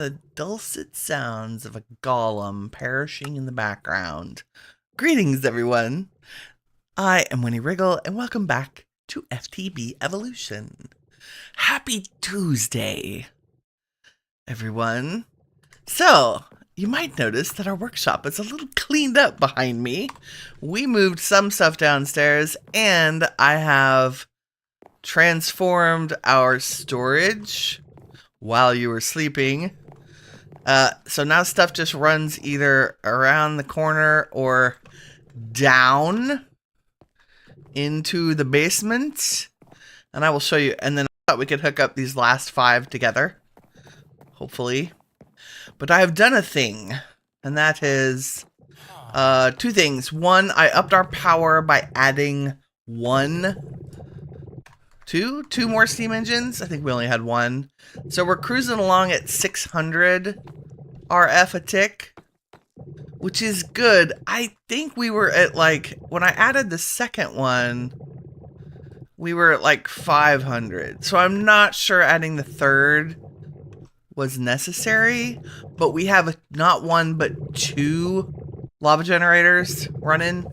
The dulcet sounds of a golem perishing in the background. Greetings, everyone. I am Winnie Wriggle, and welcome back to FTB Evolution. Happy Tuesday, everyone. So, you might notice that our workshop is a little cleaned up behind me. We moved some stuff downstairs, and I have transformed our storage while you were sleeping. So now stuff just runs either around the corner or down into the basement. And I will show you. And then I thought we could hook up these last 5 together. Hopefully. But I have done a thing. And that is 2 things. One, I upped our power by adding two more steam engines. I think we only had 1. So we're cruising along at 600 RF a tick, which is good. I think we were at when I added the second one, we were at 500. So I'm not sure adding the third was necessary, but we have not 1 but 2 lava generators running.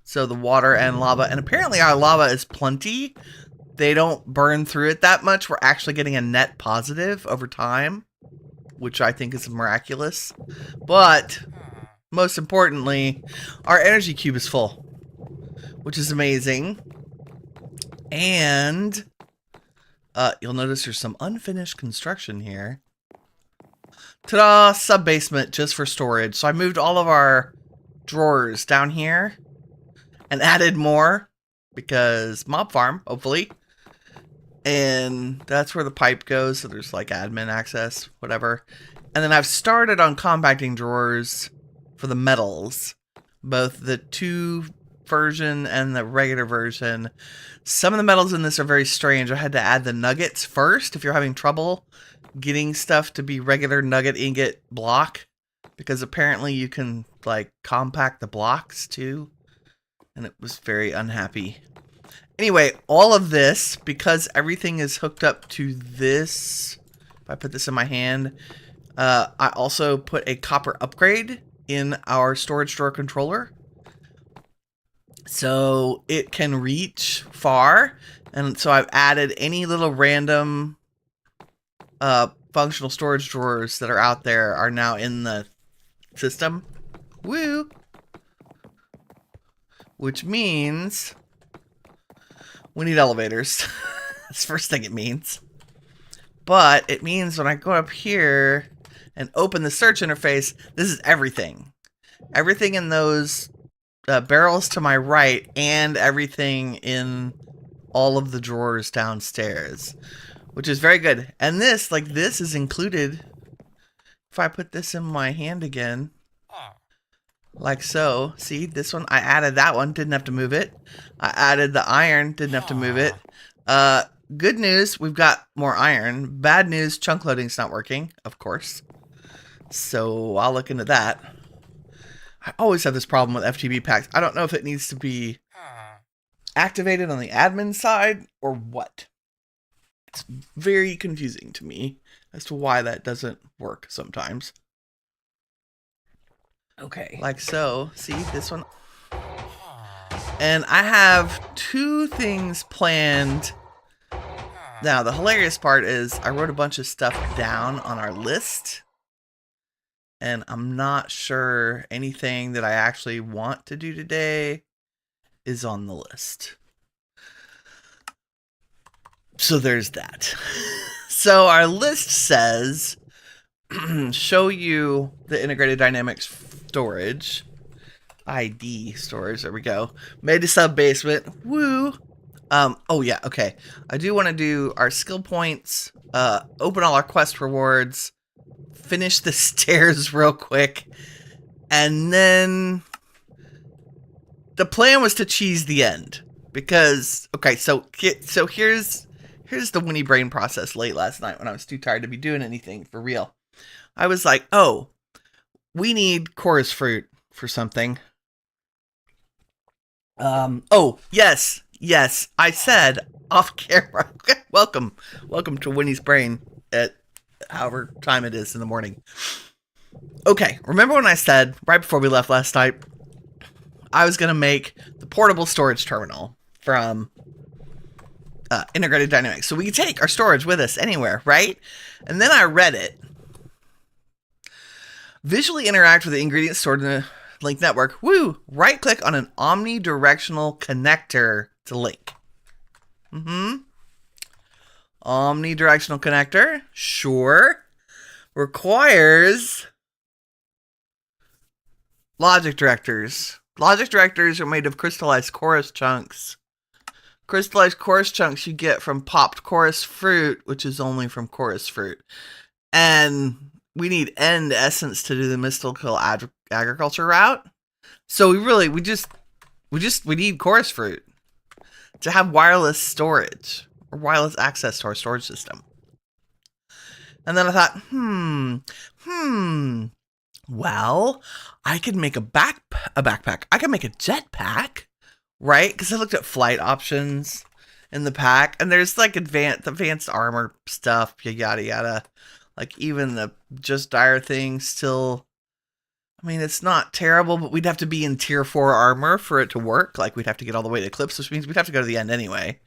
So the water and lava, and apparently our lava is plenty. They don't burn through it that much. We're actually getting a net positive over time, which I think is miraculous. But most importantly, our energy cube is full, which is amazing. And you'll notice there's some unfinished construction here. Ta-da! Sub-basement just for storage. So I moved all of our drawers down here and added more because mob farm, hopefully. And that's where the pipe goes, so there's admin access, whatever. And then I've started on compacting drawers for the metals, both the 2 version and the regular version. Some of the metals in this are very strange. I had to add the nuggets first if you're having trouble getting stuff to be regular nugget ingot block, because apparently you can compact the blocks too, and it was very unhappy. Anyway, all of this, because everything is hooked up to this, if I put this in my hand, I also put a copper upgrade in our storage drawer controller. So it can reach far. And so I've added any little random functional storage drawers that are out there are now in the system. Woo! Which means we need elevators. That's the first thing it means. But it means when I go up here and open the search interface, this is everything. Everything in those barrels to my right and everything in all of the drawers downstairs, which is very good. And this, this is included. If I put this in my hand again, like so. See, this one, I added that one, didn't have to move it. I added the iron, didn't have to move it. Good news, we've got more iron. Bad news, chunk loading's not working, of course. So I'll look into that. I always have this problem with FTB packs. I don't know if it needs to be activated on the admin side or what. It's very confusing to me as to why that doesn't work sometimes. Okay. Like so. See, this one. And I have 2 things planned. Now, the hilarious part is I wrote a bunch of stuff down on our list. And I'm not sure anything that I actually want to do today is on the list. So there's that. So our list says, show you the integrated dynamics storage. ID storage, there we go. Made a sub basement. Woo! Oh yeah, okay. I do want to do our skill points, open all our quest rewards, finish the stairs real quick, and then the plan was to cheese the end. Because, okay, so here's the Winnie brain process late last night when I was too tired to be doing anything for real. I was like, oh, we need chorus fruit for something. Oh, yes, I said off camera. Welcome to Winnie's brain at however time it is in the morning. Okay, remember when I said, right before we left last night, I was going to make the portable storage terminal from Integrated Dynamics. So we can take our storage with us anywhere, right? And then I read it. Visually interact with the ingredients stored in the link network. Woo! Right-click on an omnidirectional connector to link. Omnidirectional connector. Sure. Requires logic directors. Logic directors are made of crystallized chorus chunks. Crystallized chorus chunks you get from popped chorus fruit, which is only from chorus fruit. And we need end essence to do the mystical agriculture route. So we need chorus fruit to have wireless storage or wireless access to our storage system. And then I thought, well, I could make a backpack. I could make a jetpack, right? Because I looked at flight options in the pack, and there's like advanced armor stuff, yada yada. Like even the just dire thing still, I mean, it's not terrible, but we'd have to be in tier 4 armor for it to work. Like we'd have to get all the way to Eclipse, which means we'd have to go to the end anyway.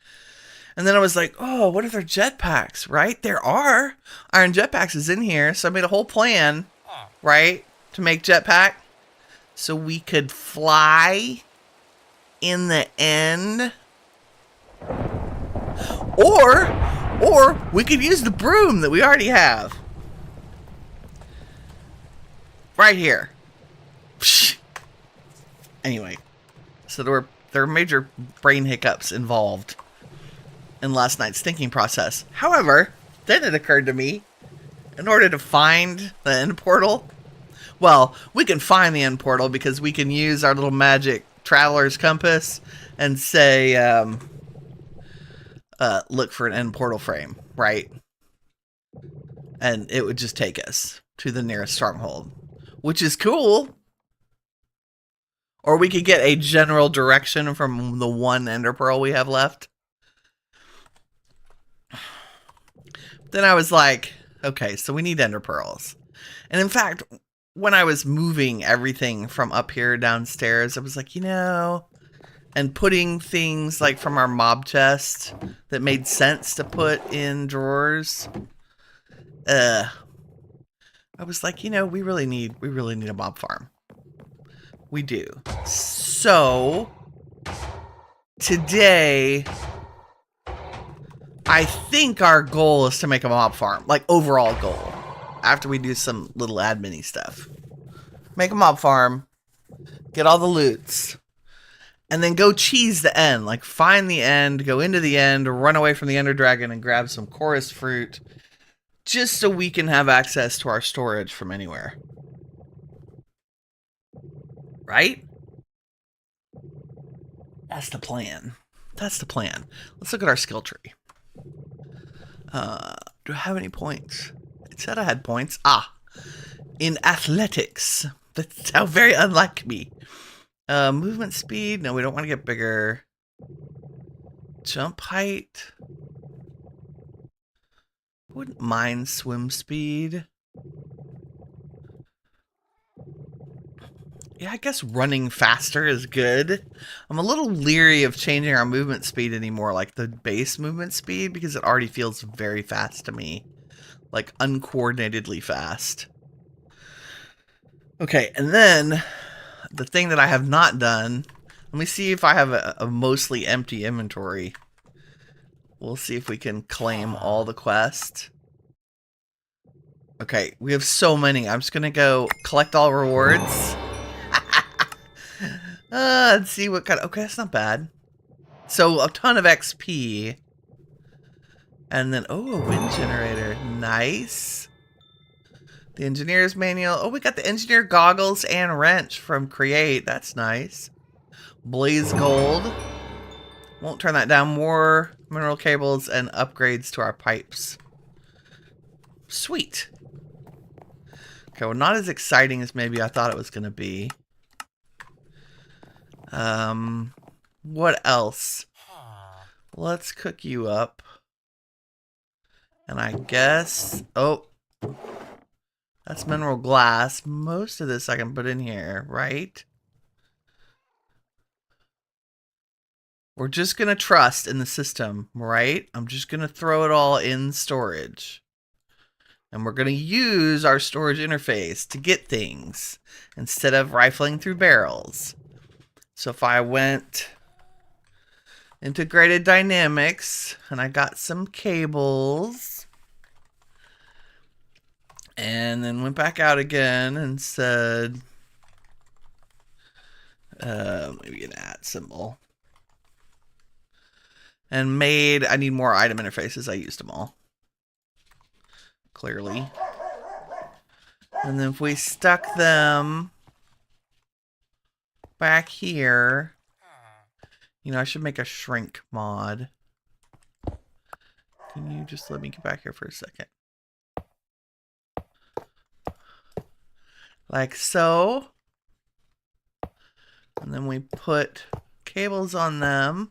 And then I was like, oh, what are their jetpacks, right? There are. Iron Jetpacks is in here, so I made a whole plan, right, to make jetpack so we could fly in the end. Or we could use the broom that we already have. Right here. Anyway, so there were major brain hiccups involved in last night's thinking process. However, then it occurred to me, in order to find the end portal, well, we can find the end portal because we can use our little magic traveler's compass and say, look for an end portal frame, right? And it would just take us to the nearest stronghold, which is cool. Or we could get a general direction from the one ender pearl we have left. Then I was like, okay, so we need ender pearls. And in fact, when I was moving everything from up here downstairs, I was like, and putting things like from our mob chest that made sense to put in drawers. I was like, we really need a mob farm. We do. So today, I think our goal is to make a mob farm, like overall goal, after we do some little admin-y stuff. Make a mob farm, get all the loots, and then go cheese the end, like find the end, go into the end, run away from the Ender Dragon and grab some chorus fruit, just so we can have access to our storage from anywhere. Right? That's the plan. That's the plan. Let's look at our skill tree. Do I have any points? It said I had points. In athletics. That's how very unlike me. Movement speed. No, we don't want to get bigger. Jump height. Wouldn't mind swim speed. Yeah, I guess running faster is good. I'm a little leery of changing our movement speed anymore, like the base movement speed, because it already feels very fast to me. Like uncoordinatedly fast. Okay, and then the thing that I have not done, let me see if I have a mostly empty inventory. We'll see if we can claim all the quests. Okay, we have so many. I'm just going to go collect all rewards. Let's see what kind of... Okay, that's not bad. So, a ton of XP. And then, oh, a wind generator. Nice. The engineer's manual. Oh, we got the engineer goggles and wrench from Create. That's nice. Blaze gold. Won't turn that down. More mineral cables and upgrades to our pipes. Sweet. Okay, well, not as exciting as maybe I thought it was going to be. What else? Let's cook you up. And I guess... Oh, That's mineral glass. Most of this I can put in here, right? We're just going to trust in the system, right? I'm just going to throw it all in storage. And we're going to use our storage interface to get things instead of rifling through barrels. So if I went integrated dynamics and I got some cables and then went back out again and said maybe an @ symbol and made, I need more item interfaces. I used them all clearly. And then if we stuck them back here, you know, I should make a shrink mod. Can you just let me get back here for a second? Like so. And then we put cables on them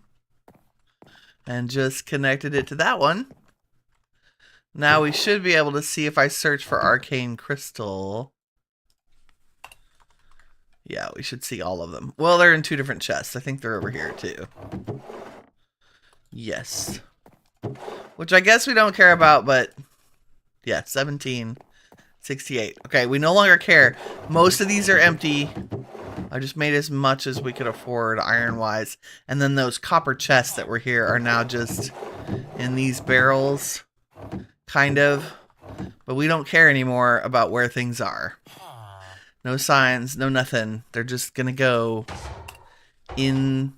and just connected it to that one. Now we should be able to see if I search for arcane crystal. Yeah, we should see all of them. Well, they're in 2 different chests. I think they're over here too. Yes. Which I guess we don't care about, but yeah, 1768. Okay, we no longer care. Most of these are empty. I just made as much as we could afford iron-wise. And then those copper chests that were here are now just in these barrels, kind of. But we don't care anymore about where things are. No signs, no nothing. They're just going to go in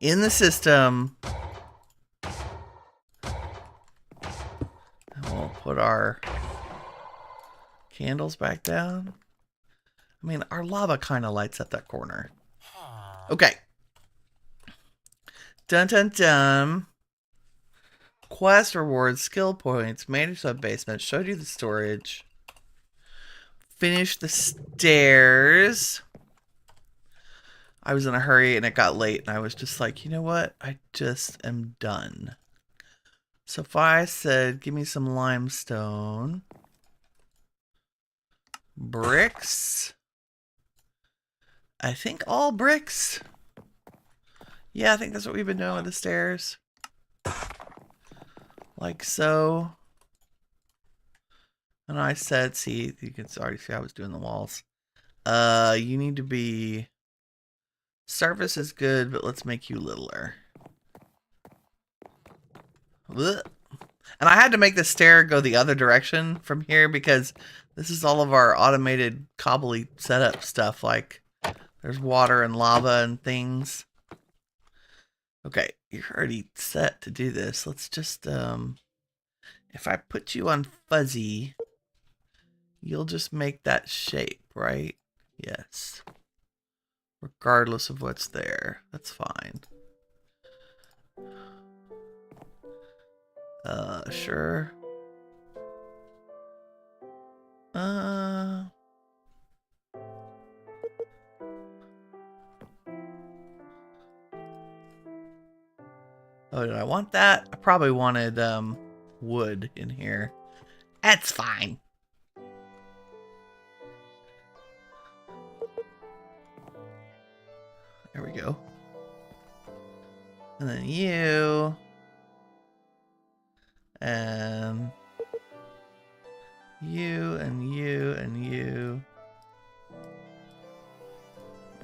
the system. And we'll put our candles back down. I mean, our lava kind of lights up that corner. Okay. Dun dun dun. Quest rewards, skill points, manage sub-basement, showed you the storage. Finish the stairs. I was in a hurry and it got late and I was just like, you know what? I just am done. So if I said, give me some limestone. Bricks. I think all bricks. Yeah, I think that's what we've been doing with the stairs. Like so. And I said, see, you can already see I was doing the walls. You need to be... Surface is good, but let's make you littler. Blech. And I had to make the stair go the other direction from here because this is all of our automated cobbly setup stuff. Like, there's water and lava and things. Okay, you're already set to do this. Let's just, if I put you on fuzzy, you'll just make that shape, right? Yes. Regardless of what's there. That's fine. Sure. Oh, did I want that? I probably wanted, wood in here. That's fine. There we go. And then you. And you and you and you.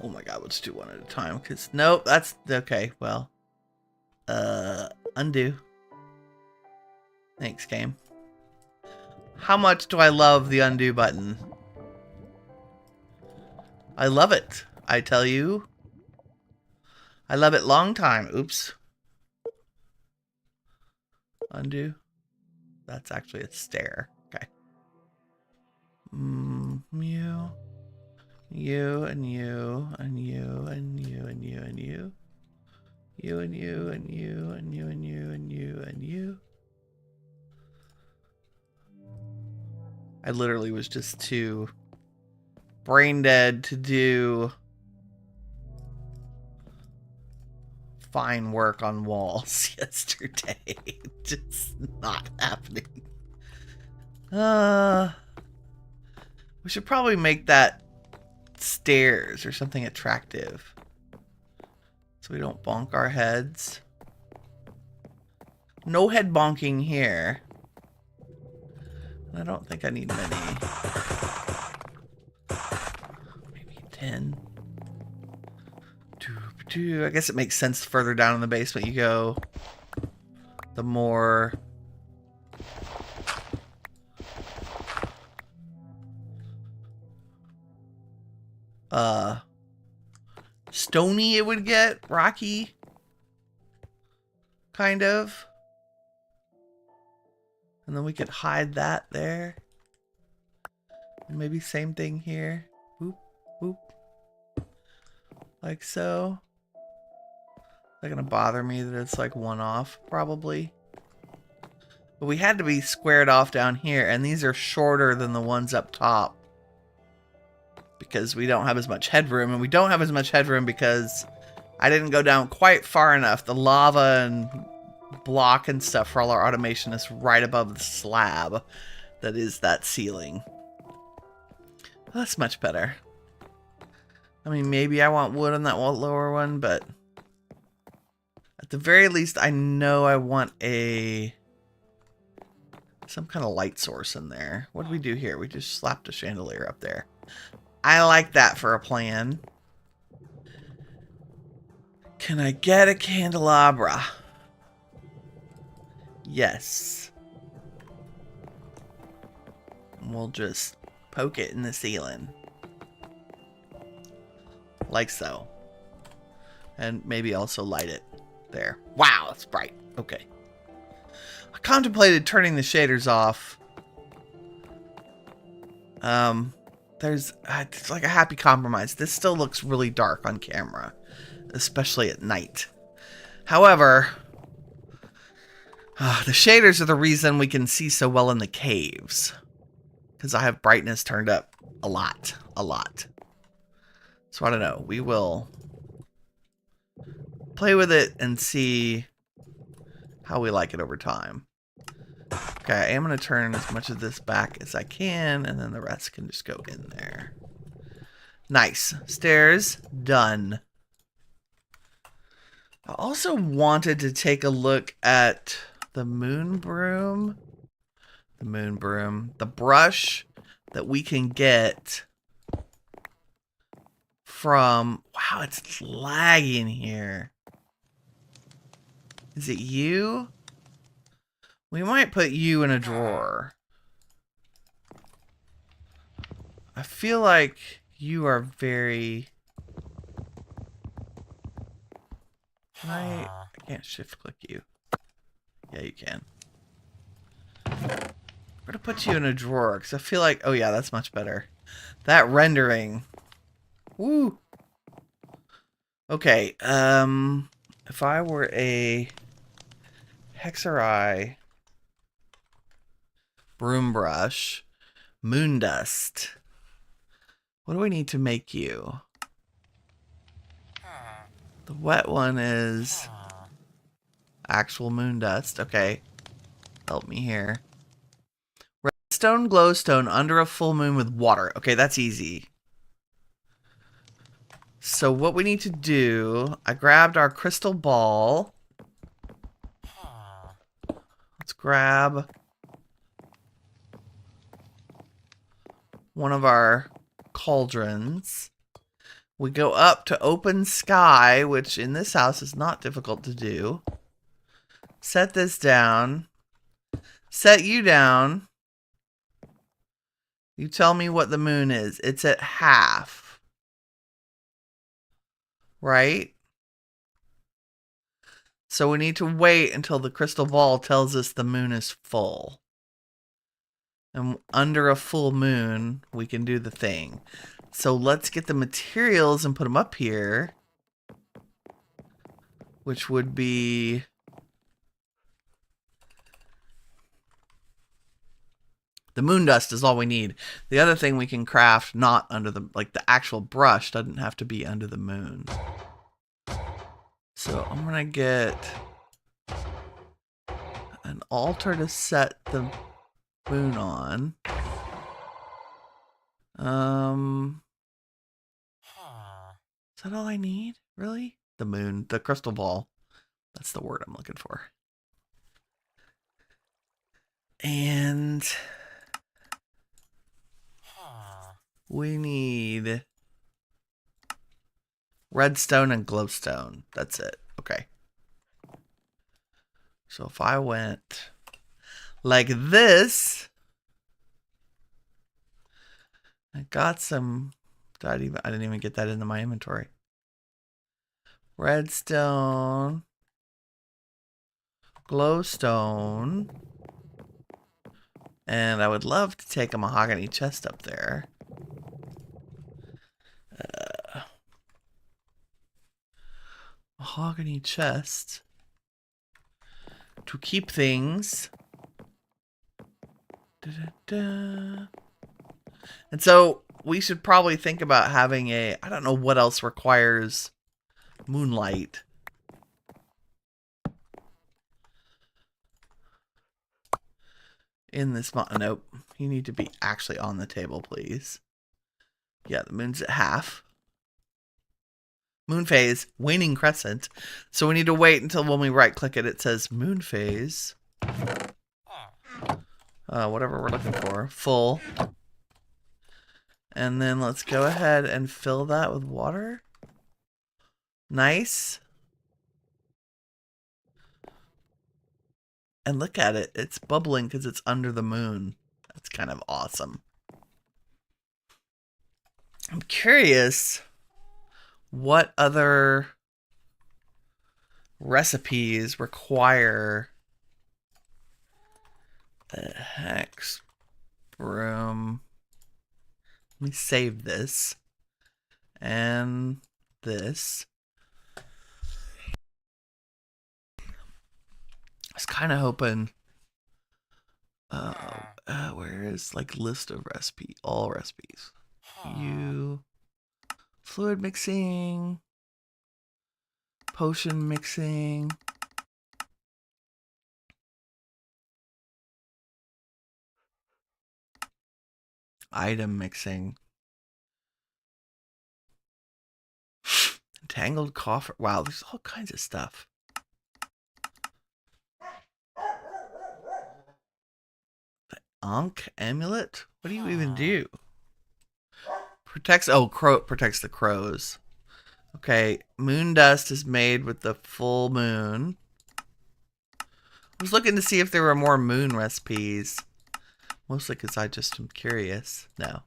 Oh my god, let's do one at a time. Because, nope, that's okay. Well, undo. Thanks, game. How much do I love the undo button? I love it. I tell you. I love it long time. Oops. Undo. That's actually a stair. Okay. You. You and you and you and you and you and you. You and you and you and you and you and you and you. I literally was just too brain dead to do fine work on walls yesterday. Just not happening. We should probably make that stairs or something attractive, so we don't bonk our heads. No head bonking here. I don't think I need many. Maybe 10. I guess it makes sense further down in the basement you go, the more stony it would get, rocky, kind of. And then we could hide that there. And maybe same thing here. Boop, boop. Like so. Not gonna bother me that it's like one off, probably. But we had to be squared off down here, and these are shorter than the ones up top. Because we don't have as much headroom, and we don't have as much headroom because I didn't go down quite far enough. The lava and block and stuff for all our automation is right above the slab that is that ceiling. That's much better. I mean, maybe I want wood on that lower one, but at the very least, I know I want some kind of light source in there. What do we do here? We just slapped a chandelier up there. I like that for a plan. Can I get a candelabra? Yes. We'll just poke it in the ceiling. Like so. And maybe also light it there. Wow, that's bright. Okay. I contemplated turning the shaders off. It's like a happy compromise. This still looks really dark on camera, especially at night. However, the shaders are the reason we can see so well in the caves. Because I have brightness turned up a lot. So I don't know. We will play with it and see how we like it over time. Okay, I am going to turn as much of this back as I can, and then the rest can just go in there. Nice. Stairs, done. I also wanted to take a look at the moon broom. The brush that we can get from... Wow, it's lagging here. Is it you? We might put you in a drawer. I feel like you are very... I can't shift click you. Yeah, you can. We're gonna put you in a drawer because I feel like... Oh yeah, that's much better. That rendering. Woo! Okay, if I were a Hexeri broom brush, moon dust. What do we need to make you? The wet one is actual moon dust. Okay. Help me here. Redstone, glowstone, under a full moon with water. Okay, that's easy. So what we need to do, I grabbed our crystal ball. Let's grab one of our cauldrons. We go up to open sky, which in this house is not difficult to do. Set this down. Set you down. You tell me what the moon is. It's at half. Right? So we need to wait until the crystal ball tells us the moon is full. And under a full moon, we can do the thing. So let's get the materials and put them up here. Which would be... The moon dust is all we need. The other thing we can craft not under the... Like the actual brush doesn't have to be under the moon. So I'm going to get an altar to set the Moon on. Is that all I need? Really? The moon, the crystal ball. That's the word I'm looking for. And we need redstone and glowstone. That's it. Okay. So if I went like this, I got some. I didn't even get that into my inventory. Redstone, glowstone, and I would love to take a mahogany chest up there. Mahogany chest to keep things. Da-da-da. And so we should probably think about having a, I don't know what else requires moonlight. In this, nope. You need to be actually on the table, please. Yeah, the moon's at half. Moon phase, waning crescent. So we need to wait until when we right click it, it says moon phase. Whatever we're looking for. Full. And then let's go ahead and fill that with water. Nice. And look at it. It's bubbling because it's under the moon. That's kind of awesome. I'm curious what other recipes require the hex broom. Let me save this and this. I was kind of hoping where is like list of recipe, all recipes. Fluid mixing, potion mixing, item mixing, tangled coffer. Wow, there's all kinds of stuff. The Ankh amulet? What do you even do? Protects, protects the crows. Okay, moon dust is made with the full moon. I was looking to see if there were more moon recipes. Mostly because I just am curious. No.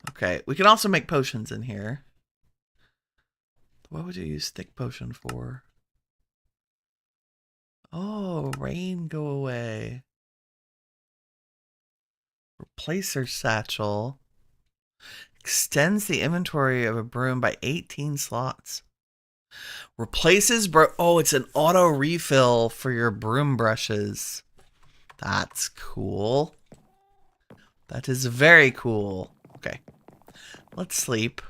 Okay, we can also make potions in here. What would you use stick potion for? Oh, rain go away. Replacer satchel. Extends the inventory of a broom by 18 slots. Replaces oh, it's an auto refill for your broom brushes. That's cool. That is very cool. Okay. Let's sleep.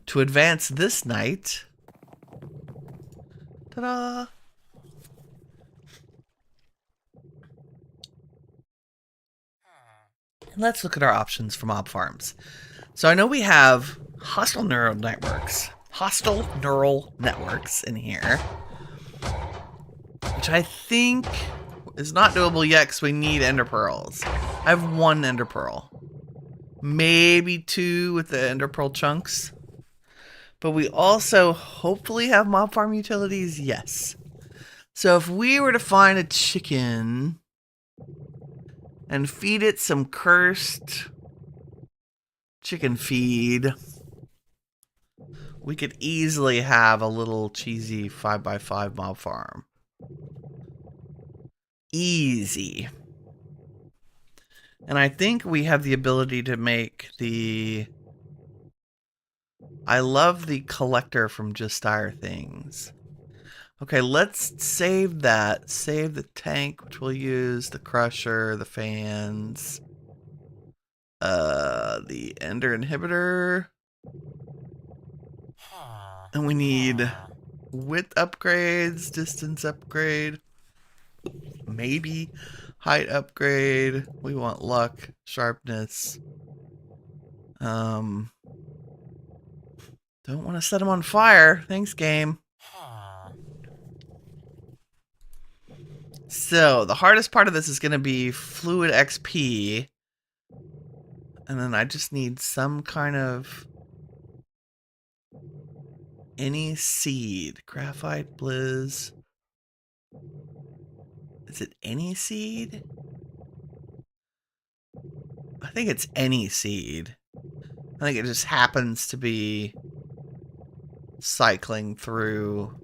To advance this night. Ta-da! Let's look at our options for mob farms. So I know we have hostile neural networks in here, which I think is not doable yet because we need ender pearls. I have 1 ender pearl, maybe 2 with the ender pearl chunks, but we also hopefully have mob farm utilities. Yes. So if we were to find a chicken and feed it some cursed chicken feed, we could easily have a little cheesy 5x5 mob farm. Easy. And I think we have the ability to make the... I love the collector from Just Dire Things. Okay, let's save that. Save the tank, which we'll use, the crusher, the fans, the ender inhibitor. And we need width upgrades, distance upgrade, maybe Height upgrade. We want luck, sharpness. Don't want to set him on fire. Thanks, game. So, the hardest part of this is going to be fluid XP. And then I just need some kind of... any seed. Graphite, blizz. Is it any seed? I think it's any seed. I think it just happens to be cycling through...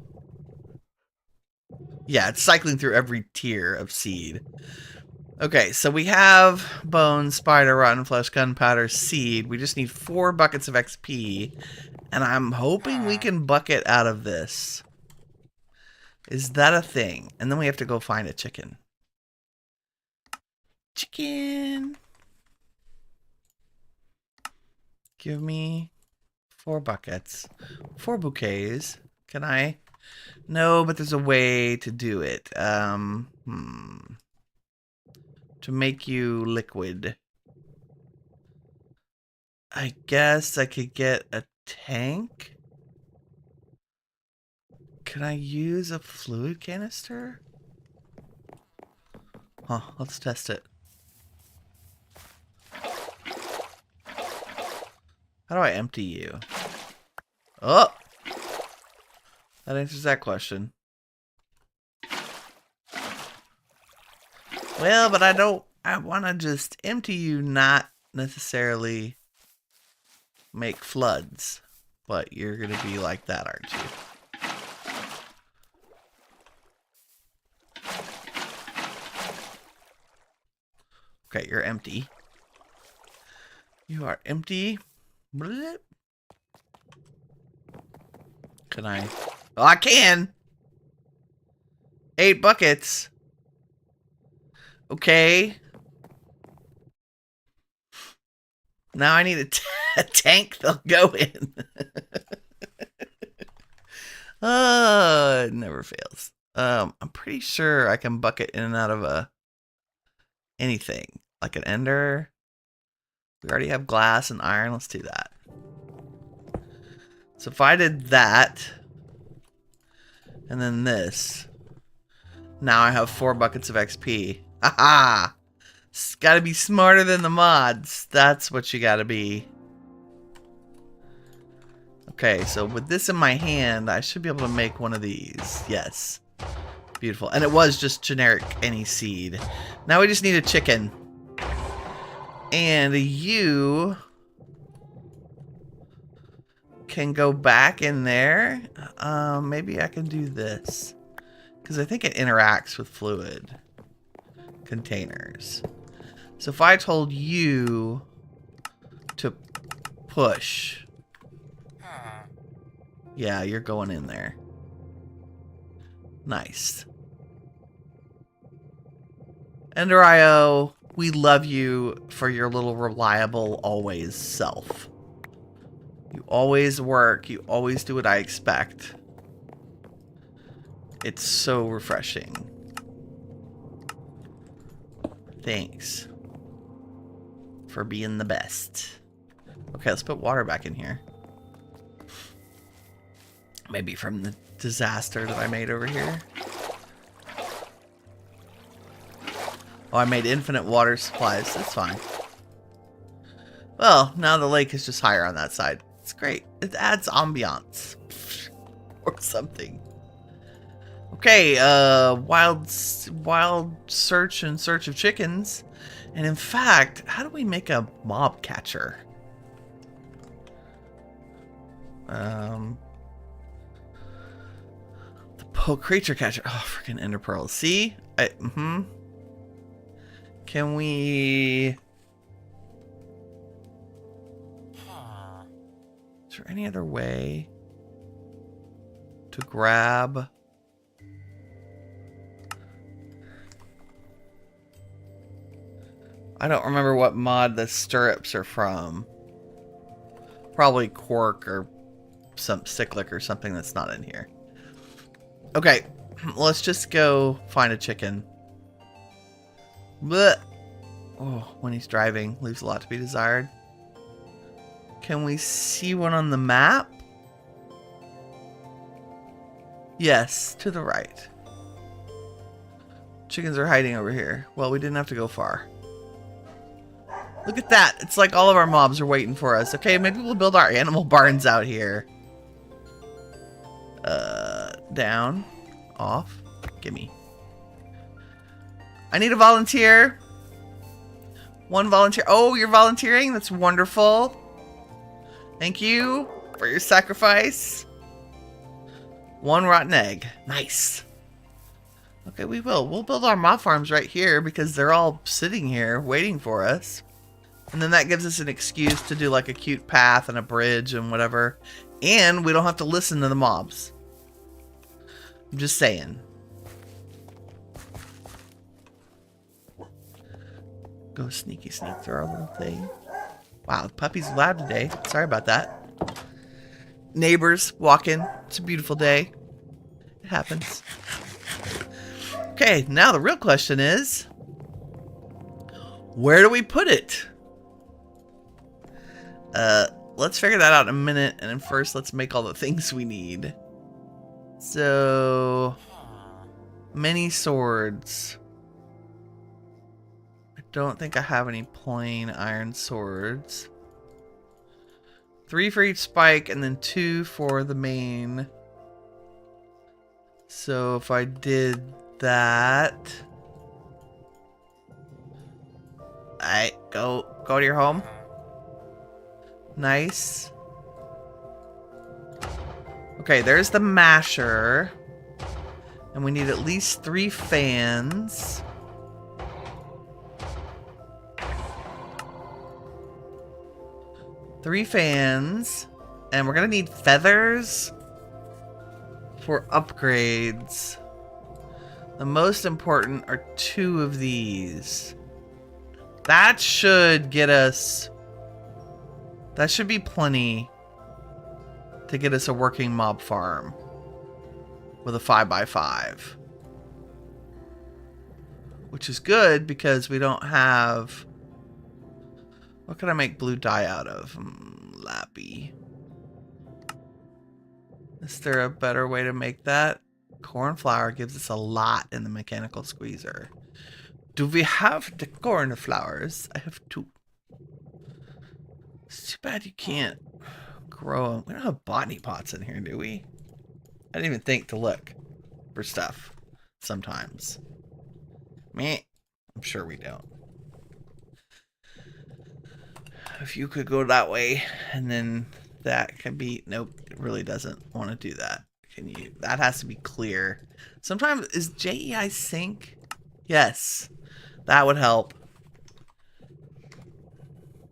yeah, it's cycling through every tier of seed. Okay, so we have bone, spider, rotten flesh, gunpowder, seed. We just need 4 buckets of XP. And I'm hoping we can bucket out of this. Is that a thing? And then we have to go find a chicken. Chicken! Give me 4 buckets. 4 bouquets. Can I? No, but there's a way to do it. To make you liquid. I guess I could get a tank? Can I use a fluid canister? Huh, let's test it. How do I empty you? Oh! That answers that question. Well, but I want to just empty you, not necessarily make floods. But you're going to be like that, aren't you? Okay, you're empty. You are empty. Blip. Can I? Oh, I can! 8 buckets. Okay. Now I need a tank they'll go in. It never fails. I'm pretty sure I can bucket in and out of anything. Like an ender. We already have glass and iron. Let's do that. So if I did that, and then this, now I have 4 buckets of XP. Haha! It's gotta be smarter than the mods. That's what you gotta be. Okay, so with this in my hand, I should be able to make one of these. Yes. Beautiful. And it was just generic any seed. Now we just need a chicken. And you can go back in there. Maybe I can do this. Because I think it interacts with fluid containers. So if I told you to push. Yeah, you're going in there. Nice. Ender.io, we love you for your little reliable, always self. You always work. You always do what I expect. It's so refreshing. Thanks for being the best. Okay, let's put water back in here. Maybe from the disaster that I made over here. Oh, I made infinite water supplies. That's fine. Well, now the lake is just higher on that side. It's great. It adds ambiance. Or something. Okay, wild search in search of chickens. And in fact, how do we make a mob catcher? The creature catcher. Oh, freaking ender pearls. See? Can we... Is there any other way to grab... I don't remember what mod the stirrups are from. Probably Quark or some cyclic or something that's not in here. Okay, let's just go find a chicken. Blech. Oh, when he's driving, leaves a lot to be desired. Can we see one on the map? Yes, to the right. Chickens are hiding over here. Well, we didn't have to go far. Look at that. It's like all of our mobs are waiting for us. Okay, maybe we'll build our animal barns out here. Down. Off. Gimme. I need a volunteer. One volunteer. Oh, you're volunteering? That's wonderful. Thank you for your sacrifice. One rotten egg. Nice. Okay, we will. We'll build our mob farms right here because they're all sitting here waiting for us. And then that gives us an excuse to do like a cute path and a bridge and whatever. And we don't have to listen to the mobs. I'm just saying. Go sneaky sneak through our little thing. Wow, the puppy's loud today. Sorry about that. Neighbors walking. It's a beautiful day. It happens. Okay, now the real question is, where do we put it? Let's figure that out in a minute, and then first let's make all the things we need. So, many swords. I don't think I have any plain iron swords. 3 for each spike, and then 2 for the main. So if I did that, alright, go to your home. Nice. Okay, there's the masher. And we need at least 3 fans. Three fans. And we're gonna need feathers for upgrades. The most important are 2 of these. That should get us... That should be plenty to get us a working mob farm with a 5x5. Which is good because we don't have... What can I make blue dye out of? Lappy. Is there a better way to make that? Corn flour gives us a lot in the mechanical squeezer. Do we have the corn flowers? I have 2. It's too bad you can't grow them. We don't have botany pots in here, do we? I didn't even think to look for stuff sometimes. Meh. I'm sure we don't. If you could go that way, and then that can be... Nope, it really doesn't want to do that. Can you? That has to be clear. Sometimes... Is JEI sync? Yes. That would help.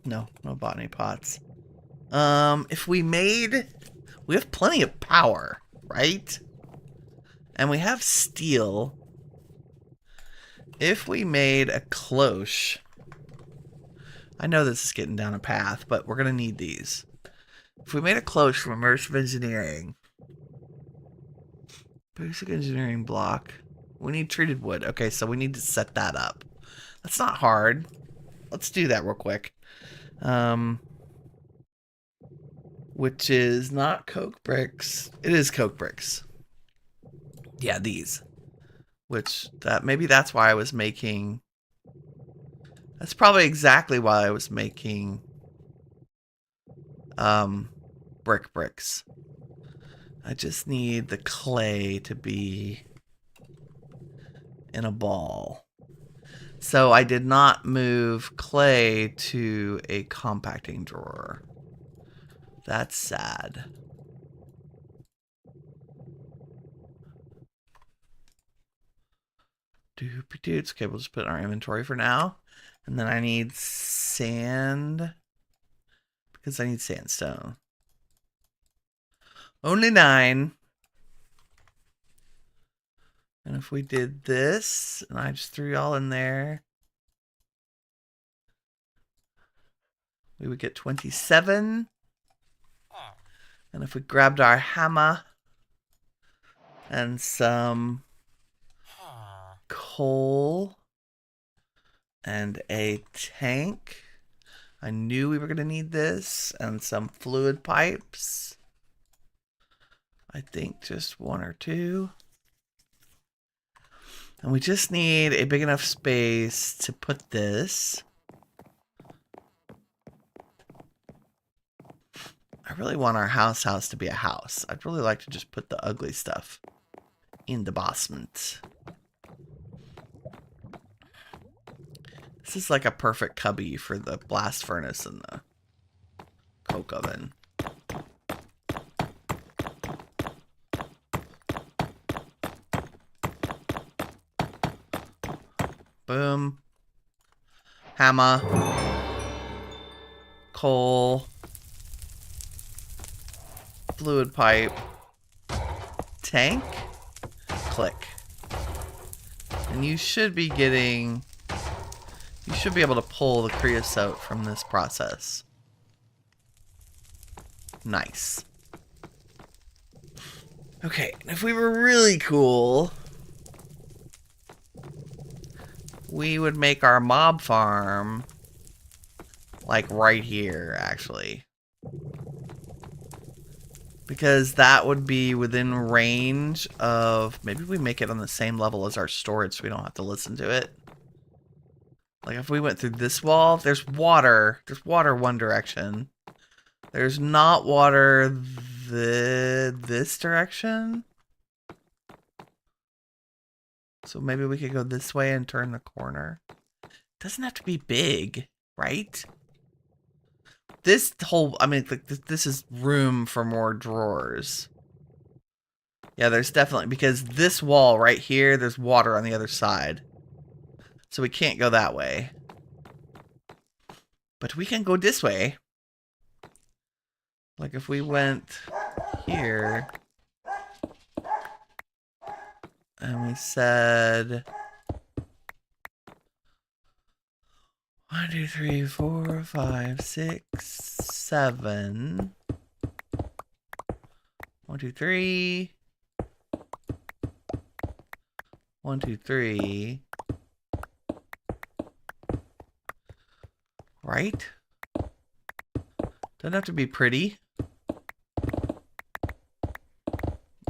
No botany pots. If we made... We have plenty of power, right? And we have steel. If we made a cloche... I know this is getting down a path, but we're going to need these. If we made a cloche from immersive engineering... Basic engineering block. We need treated wood. Okay, so we need to set that up. That's not hard. Let's do that real quick. Which is not coke bricks. It is coke bricks. Yeah, these. Which, maybe that's why I was making... That's probably exactly why I was making bricks. I just need the clay to be in a ball. So I did not move clay to a compacting drawer. That's sad. Doopy doots. Okay, we'll just put it in our inventory for now. And then I need sand. Because I need sandstone. Only 9. And if we did this, and I just threw y'all in there, we would get 27. And if we grabbed our hammer and some coal, And a tank. I knew we were going to need this. And some fluid pipes. I think just 1 or 2. And we just need a big enough space to put this. I really want our house to be a house. I'd really like to just put the ugly stuff in the basement. This is like a perfect cubby for the blast furnace and the coke oven. Boom. Hammer. Coal. Fluid pipe. Tank. Click. And you should be getting... You should be able to pull the creosote from this process. Nice. Okay, if we were really cool, we would make our mob farm like right here, actually. Because that would be within range of... Maybe we make it on the same level as our storage so we don't have to listen to it. Like if we went through this wall, there's water. There's water one direction. There's not water this direction. So maybe we could go this way and turn the corner. It doesn't have to be big, right? This whole, I mean, this is room for more drawers. Yeah, there's definitely, because this wall right here, there's water on the other side. So we can't go that way. But we can go this way. Like if we went here. And we said 1, 2, 3, 4, 5, 6, 7. 1, 2, 3. 1, 2, 3. Right? Doesn't have to be pretty.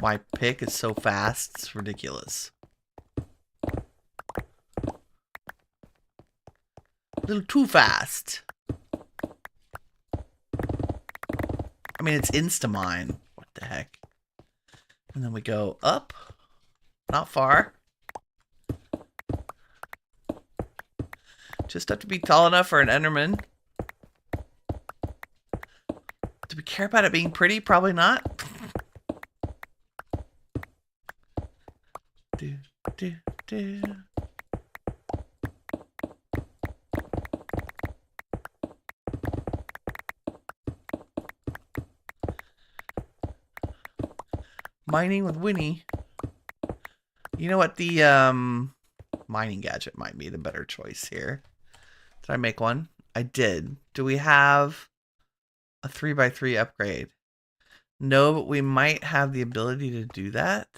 My pick is so fast, it's ridiculous. A little too fast. I mean, it's Instamine. What the heck? And then we go up. Not far. Just have to be tall enough for an Enderman. Do we care about it being pretty? Probably not. Do. Mining with Winnie. You know what? The mining gadget might be the better choice here. Did I make one? I did. Do we have a 3x3 upgrade? No, but we might have the ability to do that.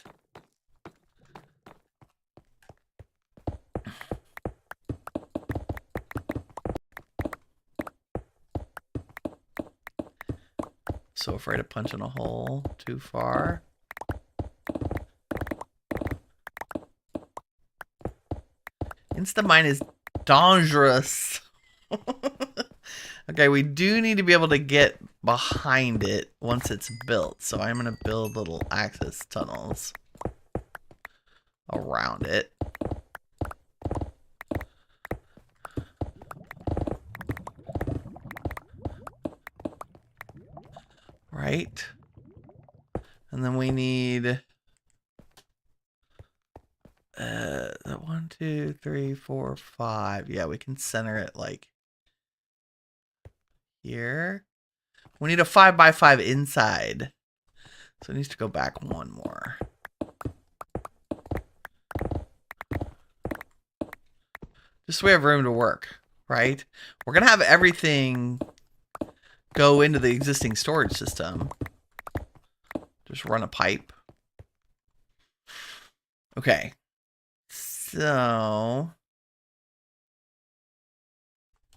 So afraid of punching a hole too far. Instamine is dangerous. Okay, we do need to be able to get behind it once it's built. So I'm going to build little access tunnels around it. Right. And then we need 1, 2, 3, 4, 5. Yeah, we can center it like here. We need a 5x5 inside. So it needs to go back one more. Just so we have room to work, right? We're going to have everything go into the existing storage system. Just run a pipe. Okay. So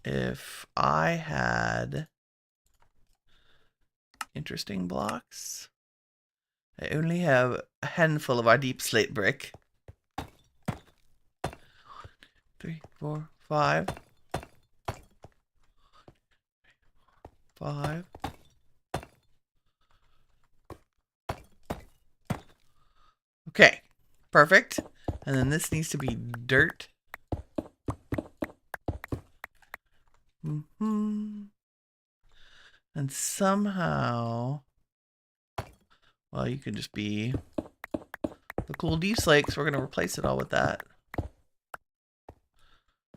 if I had interesting blocks. I only have a handful of our deep slate brick. 3, 4, 5. 5. Okay, perfect. And then this needs to be dirt. And somehow, well, you can just be the cool deep slate, because we're going to replace it all with that.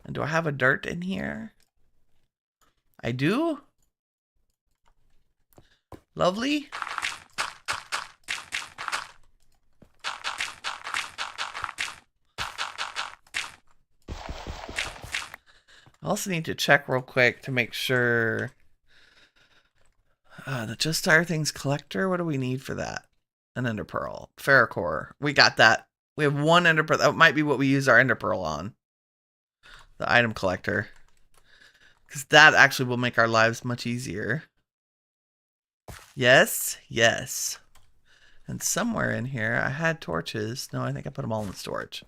And do I have a dirt in here? I do. Lovely. I also need to check real quick to make sure the Just Our Things collector. What do we need for that? An ender pearl. Ferrocore. We got that. We have one ender pearl. That might be what we use our ender pearl on. The item collector. Because that actually will make our lives much easier. Yes. Yes. And somewhere in here, I had torches. No, I think I put them all in storage.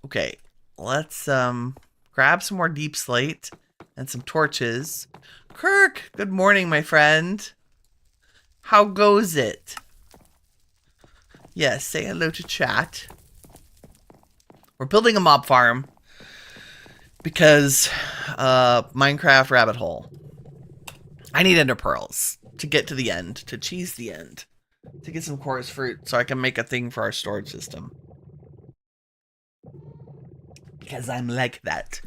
Okay. Let's grab some more deep slate and some torches. Kirk, good morning, my friend. How goes it? Yes, say hello to chat. We're building a mob farm because Minecraft rabbit hole. I need ender pearls to get to the end, to cheese the end, to get some chorus fruit so I can make a thing for our storage system. Because I'm like that.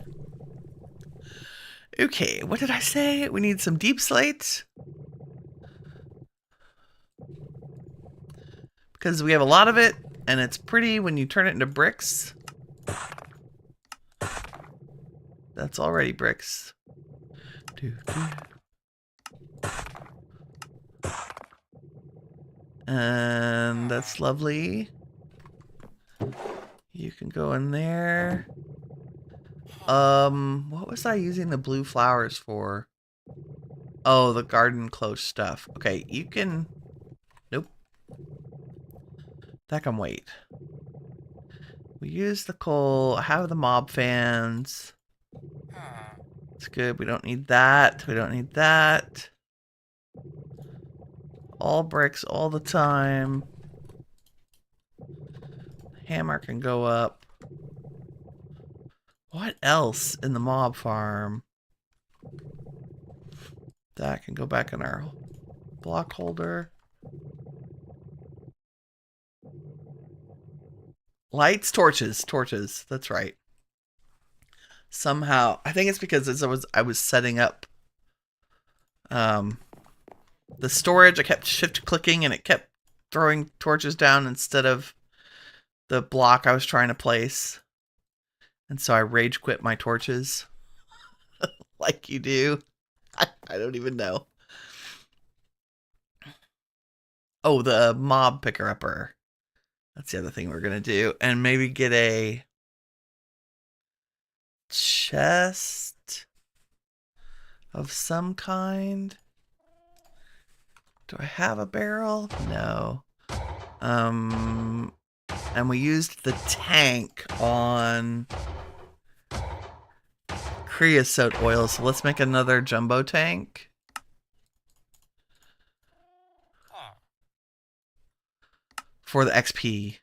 Okay, what did I say? We need some deep slate. Because we have a lot of it, and it's pretty when you turn it into bricks. That's already bricks. And that's lovely. You can go in there. What was I using the blue flowers for? Oh, the garden close stuff. Okay, you can... Nope. That can wait. We use the coal. I have the mob fans. It's good. We don't need that. We don't need that. All bricks all the time. Hammer can go up. What else in the mob farm? That can go back in our block holder. Lights, torches, torches. That's right. Somehow, I think it's because as I was setting up the storage, I kept shift clicking and it kept throwing torches down instead of the block I was trying to place. And so I rage quit my torches. Like you do. I don't even know. Oh, the mob picker-upper. That's the other thing we're going to do. And maybe get a chest of some kind. Do I have a barrel? No. And we used the tank on creosote oil, so let's make another jumbo tank. For the XP.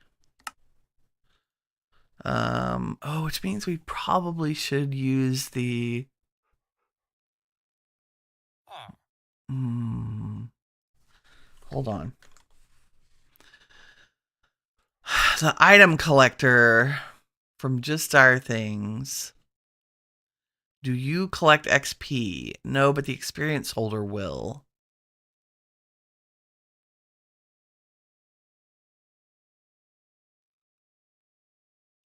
Oh, which means we probably should use the... Hold on. The item collector from Just Our Things. Do you collect XP? No, but the experience holder will.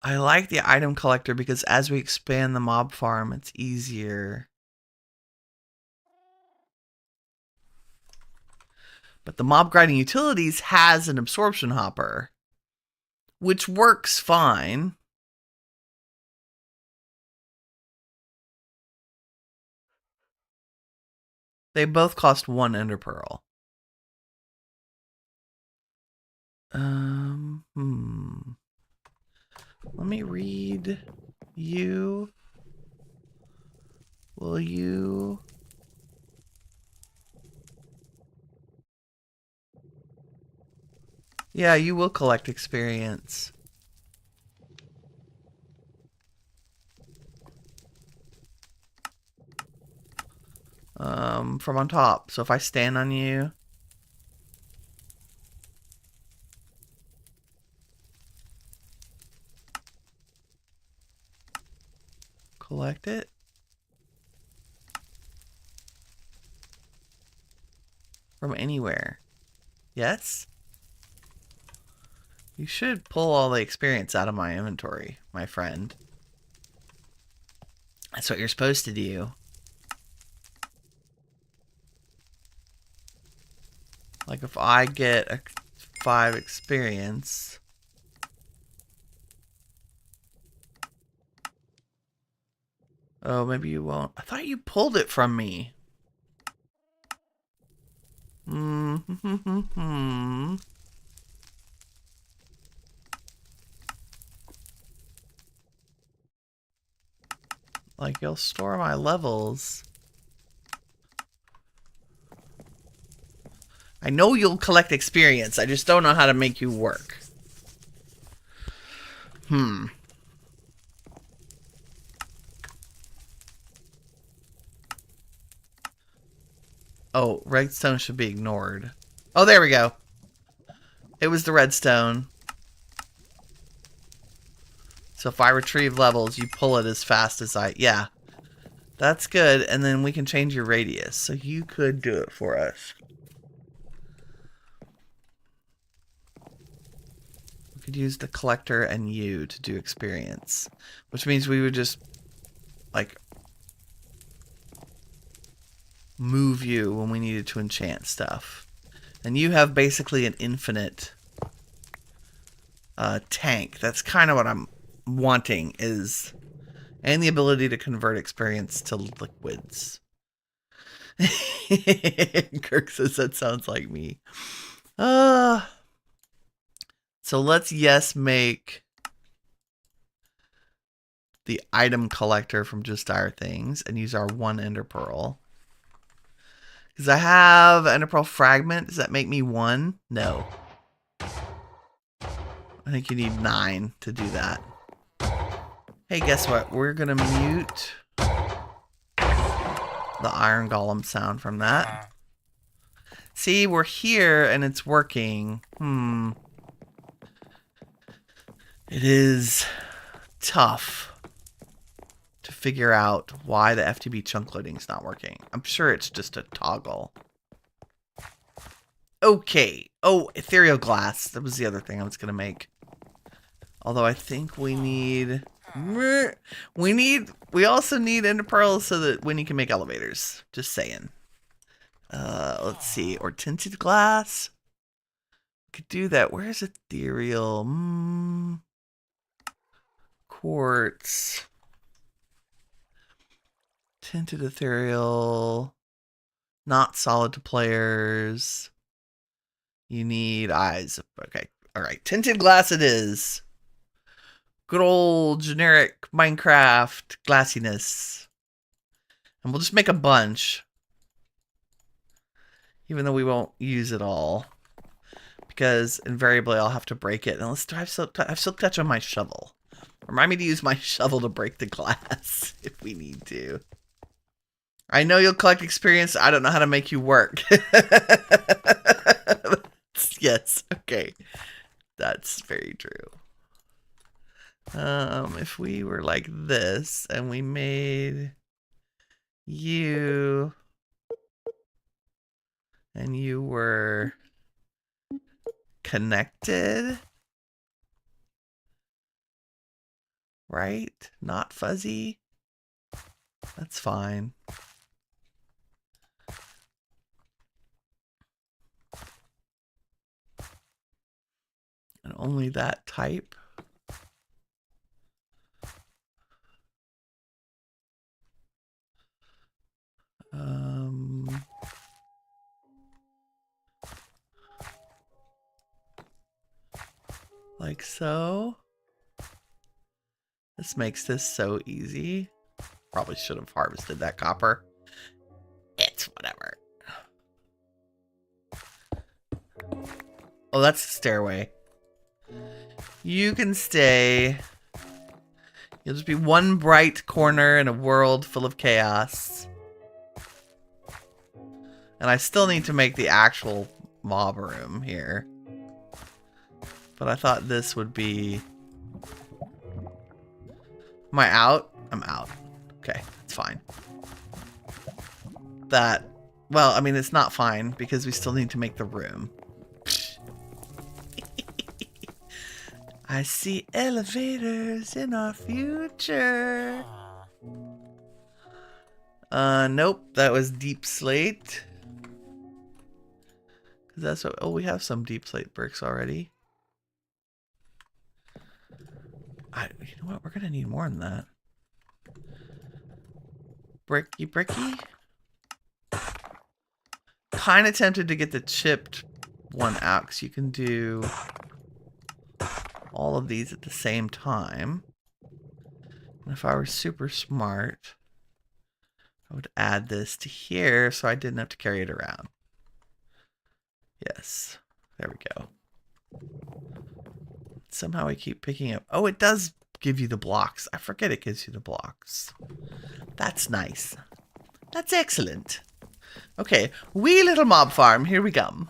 I like the item collector because as we expand the mob farm, it's easier. But the mob grinding utilities has an absorption hopper, which works fine. They both cost 1 ender pearl. Let me read you. Will you... Yeah, you will collect experience. From on top. So if I stand on you... Collect it. From anywhere. Yes? You should pull all the experience out of my inventory, my friend. That's what you're supposed to do. Like if I get a 5 experience... Oh, maybe you won't. I thought you pulled it from me. Like, you'll store my levels. I know you'll collect experience. I just don't know how to make you work. Oh, redstone should be ignored. Oh, there we go. It was the redstone. So if I retrieve levels, you pull it as fast as I... Yeah. That's good. And then we can change your radius. So you could do it for us. We could use the collector and you to do experience. Which means we would just... like... move you when we needed to enchant stuff. And you have basically an infinite... tank. That's kind of what I'm wanting is... and the ability to convert experience to liquids. Kirk says that sounds like me. So let's make the item collector from Just Dire Things and use our 1 ender pearl. Because I have ender pearl fragment. Does that make me 1? No. I think you need 9 to do that. Hey, guess what? We're gonna mute the iron golem sound from that. See, we're here and it's working. It is tough to figure out why the FTB chunk loading is not working. I'm sure it's just a toggle. Okay. Oh, ethereal glass. That was the other thing I was gonna make. Although I think we need... We also need ender pearls so that Winnie can make elevators. Just saying. Let's see. Or tinted glass. Could do that. Where's ethereal? Quartz. Tinted ethereal. Not solid to players. You need eyes. Okay. Alright. Tinted glass it is. Good old generic Minecraft glassiness. And we'll just make a bunch. Even though we won't use it all. Because invariably I'll have to break it. And let's have silk touch on my shovel. Remind me to use my shovel to break the glass if we need to. I know you'll collect experience. I don't know how to make you work. Yes, okay. That's very true. If we were like this and we made you and you were connected, right? Not fuzzy. That's fine. And only that type. Like so. This makes this so easy. Probably should have harvested that copper. It's whatever. Oh, that's the stairway. You can stay. You'll just be one bright corner in a world full of chaos. And I still need to make the actual mob room here. But I thought this would be... Am I out? I'm out. Okay, it's fine. That... Well, I mean, it's not fine because we still need to make the room. I see elevators in our future. Nope, that was deep slate. Cause that's what. Oh, we have some deep slate bricks already. You know what? We're gonna need more than that. Bricky, bricky. Kind of tempted to get the chipped one out, because you can do all of these at the same time. And if I were super smart, I would add this to here so I didn't have to carry it around. Yes, there we go. Somehow I keep picking up. Oh, it does give you the blocks. I forget it gives you the blocks. That's nice. That's excellent. Okay, wee little mob farm. Here we come.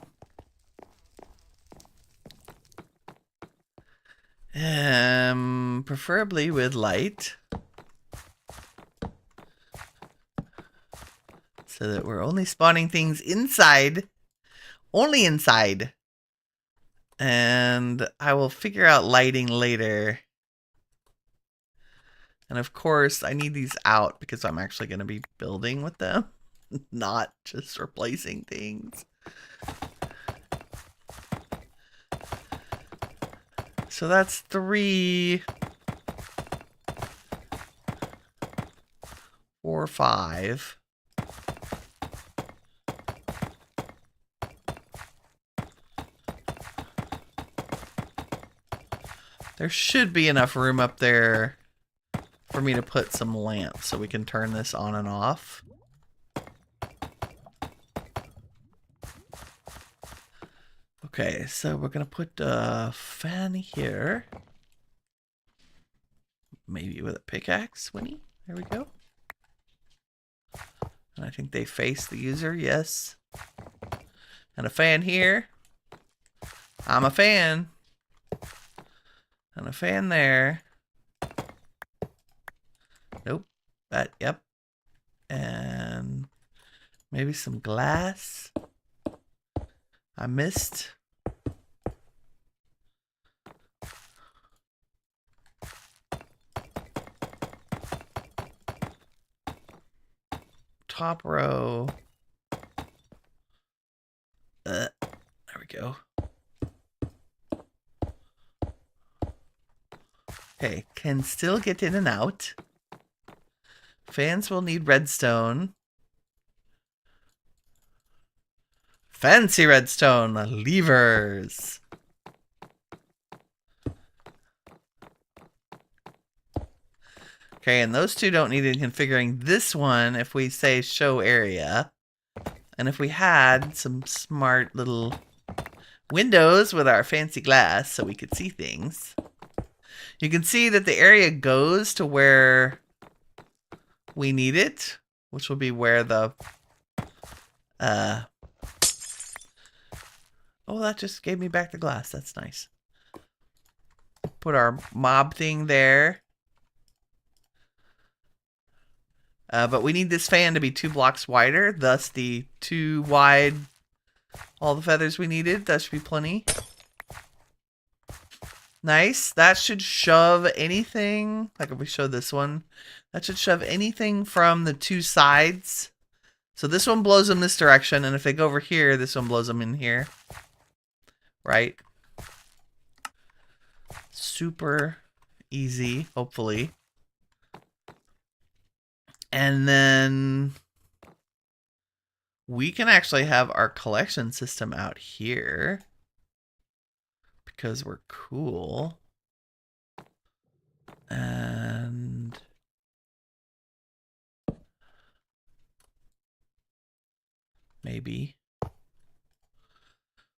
Preferably with light. So that we're only spawning things inside. Only inside. And I will figure out lighting later. And of course, I need these out because I'm actually going to be building with them. Not just replacing things. So that's 3, 4, 5. There should be enough room up there for me to put some lamps so we can turn this on and off. Okay, so we're going to put a fan here. Maybe with a pickaxe, Winnie. There we go. And I think they face the user, yes. And a fan here. I'm a fan. And a fan there. Nope. That, yep. And maybe some glass. I missed. Top row. There we go. Okay, can still get in and out. Fans will need redstone. Fancy redstone levers. Okay, and those two don't need any configuring. This one, if we say show area, and if we had some smart little windows with our fancy glass so we could see things, you can see that the area goes to where we need it, which will be where the oh, that just gave me back the glass. That's nice. Put our mob thing there. But we need this fan to be 2 blocks wider, thus the 2 wide, all the feathers we needed. That should be plenty. Nice. That should shove anything, like if we show this one, that should shove anything from the 2 sides. So this one blows them this direction, and if they go over here, this one blows them in here. Right? Super easy, hopefully. And then we can actually have our collection system out here. because we're cool. And maybe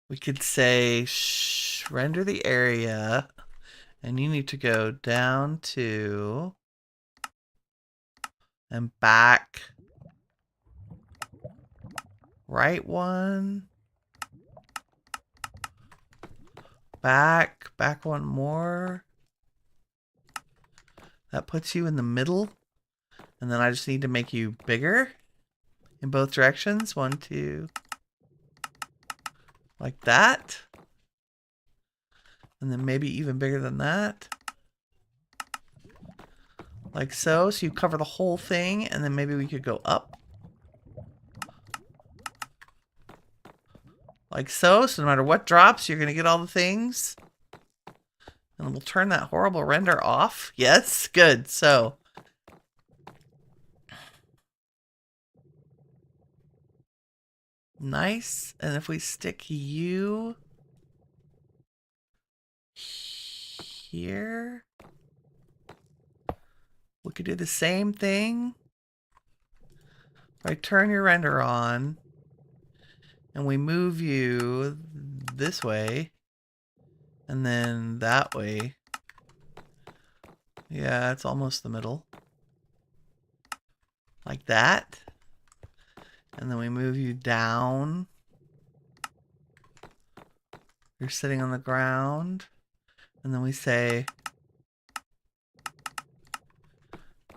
we could say render the area, and you need to go down to and back. Right one. Back one more. That puts you in the middle. And then I just need to make you bigger in both directions. 1, 2. Like that. And then maybe even bigger than that. Like so. So you cover the whole thing. And then maybe we could go up. Like so. So no matter what drops, you're going to get all the things. And we'll turn that horrible render off. Yes, good. So nice. And if we stick you here, we could do the same thing. If I turn your render on and we move you this way and then that way. Yeah, it's almost the middle. Like that. And then we move you down. You're sitting on the ground. And then we say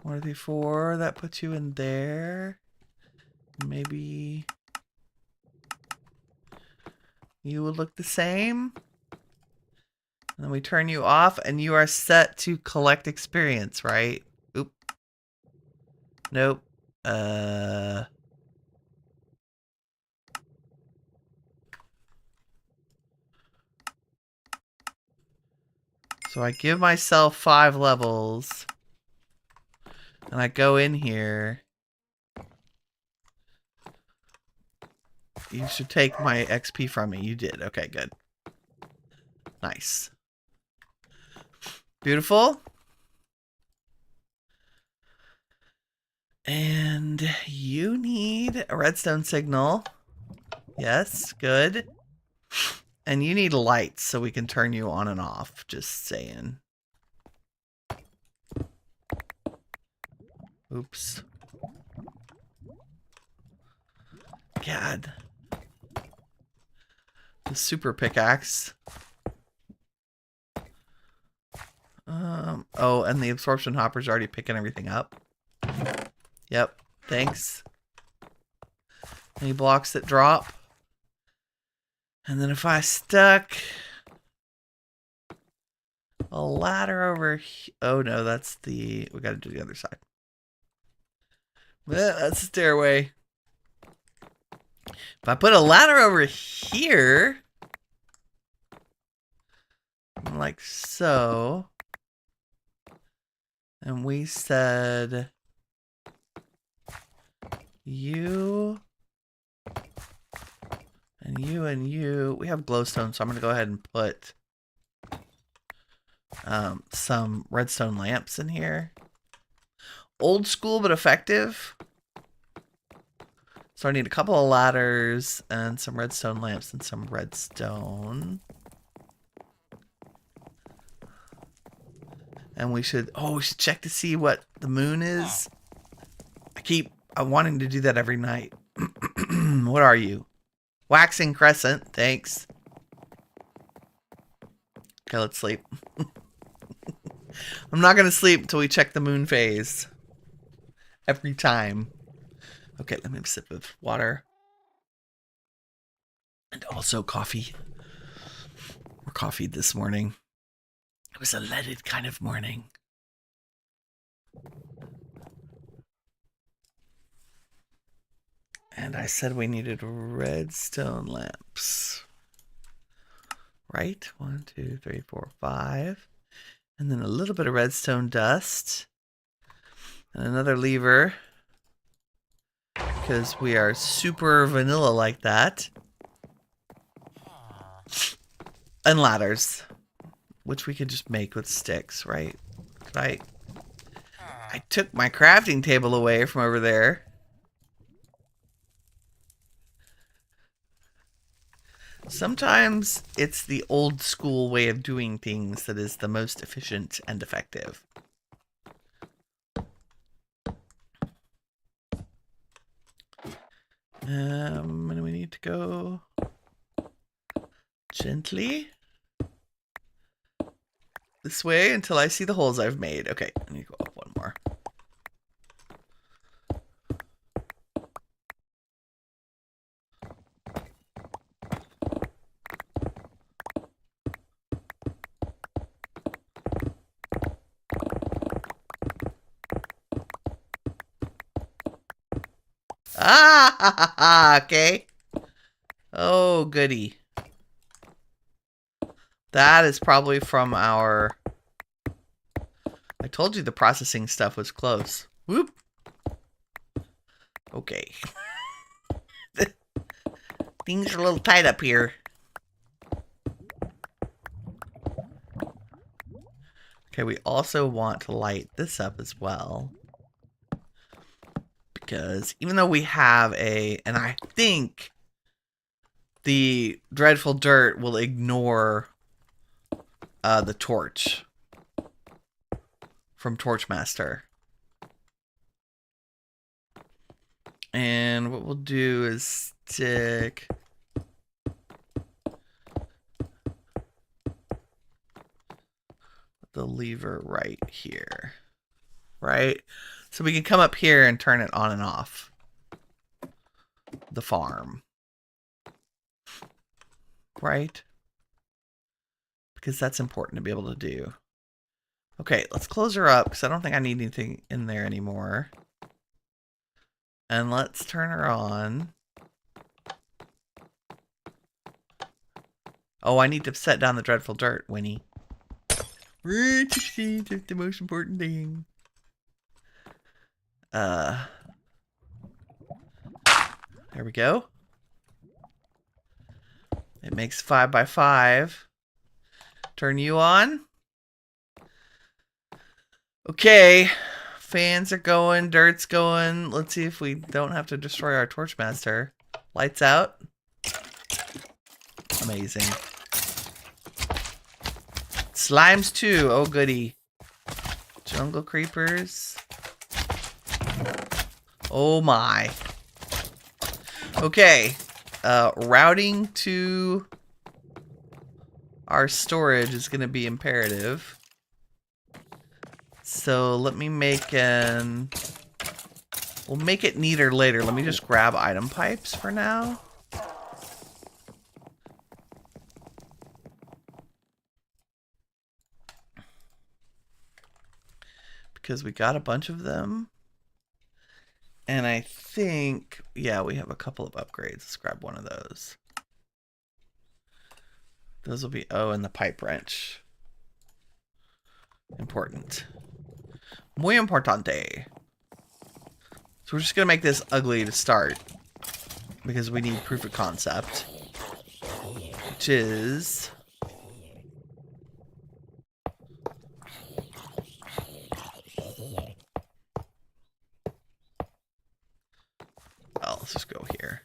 1, 2, 3, 4. That puts you in there. Maybe you would look the same. And then we turn you off and you are set to collect experience, right? Oop. Nope. So I give myself 5 levels. And I go in here. You should take my XP from me. You did. Okay, good. Nice. Beautiful. And you need a redstone signal. Yes, good. And you need lights so we can turn you on and off. Just saying. Oops. God. The super pickaxe. Oh, and the absorption hopper's already picking everything up. Yep. Thanks. Any blocks that drop. And then if I stuck a ladder over here. Oh no, that's the... We gotta do the other side. That's the stairway. If I put a ladder over here, like so, and we said you and you and you, we have glowstone, so I'm gonna go ahead and put some redstone lamps in here. Old school but effective. So I need a couple of ladders and some redstone lamps and some redstone. And we should check to see what the moon is. I'm wanting to do that every night. What are you? Waxing crescent, thanks. Okay, let's sleep. I'm not gonna sleep until we check the moon phase. Every time. Okay, let me have a sip of water. And also coffee. We're coffeeed this morning. It was a leaded kind of morning. And I said we needed redstone lamps. Right? 1, 2, 3, 4, 5. And then a little bit of redstone dust. And another lever. Because we are super vanilla like that. And ladders. which we could just make with sticks, right? Could I took my crafting table away from over there. Sometimes it's the old school way of doing things that is the most efficient and effective. And we need to go gently this way until I see the holes I've made. Okay, I need to go up one more. Ah, okay. Oh, goody. That is probably from our... I told you the processing stuff was close. Whoop. Okay. Things are a little tight up here. Okay, we also want to light this up as well. Because even though we have and I think the dreadful dirt will ignore the torch from Torchmaster. And what we'll do is stick the lever right here. Right? So we can come up here and turn it on and off the farm. Right? Because that's important to be able to do. Okay, let's close her up because I don't think I need anything in there anymore. And let's turn her on. Oh, I need to set down the dreadful dirt, Winnie. The most important thing. There we go. It makes 5 by 5. Turn you on. Okay. Fans are going. Dirt's going. Let's see if we don't have to destroy our Torchmaster. Lights out. Amazing. Slimes too. Oh, goody. Jungle creepers. Oh, my. Okay. Routing to our storage is going to be imperative. So let me make we'll make it neater later. Let me just grab item pipes for now. Because we got a bunch of them. And I think, yeah, we have a couple of upgrades. Let's grab one of those. Those will be, oh, and the pipe wrench. Important. Muy importante. So we're just going to make this ugly to start. Because we need proof of concept. Which is... well, let's just go here.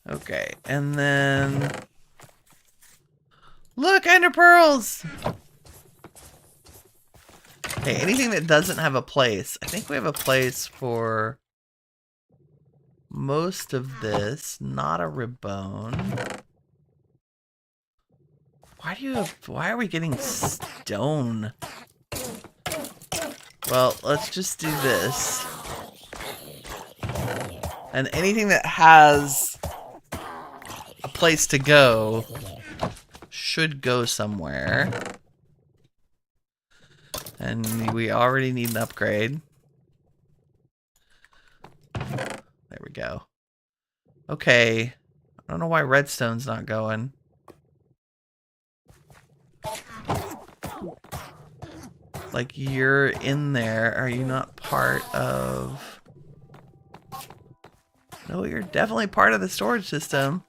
Okay, and then... look, ender pearls! Okay, anything that doesn't have a place. I think we have a place for most of this. Not a ribbone. Why are we getting stone? Well, let's just do this. And anything that has a place to go should go somewhere. And we already need an upgrade. There we go. Okay. I don't know why redstone's not going. Like, you're in there. Are you not part of... no, you're definitely part of the storage system.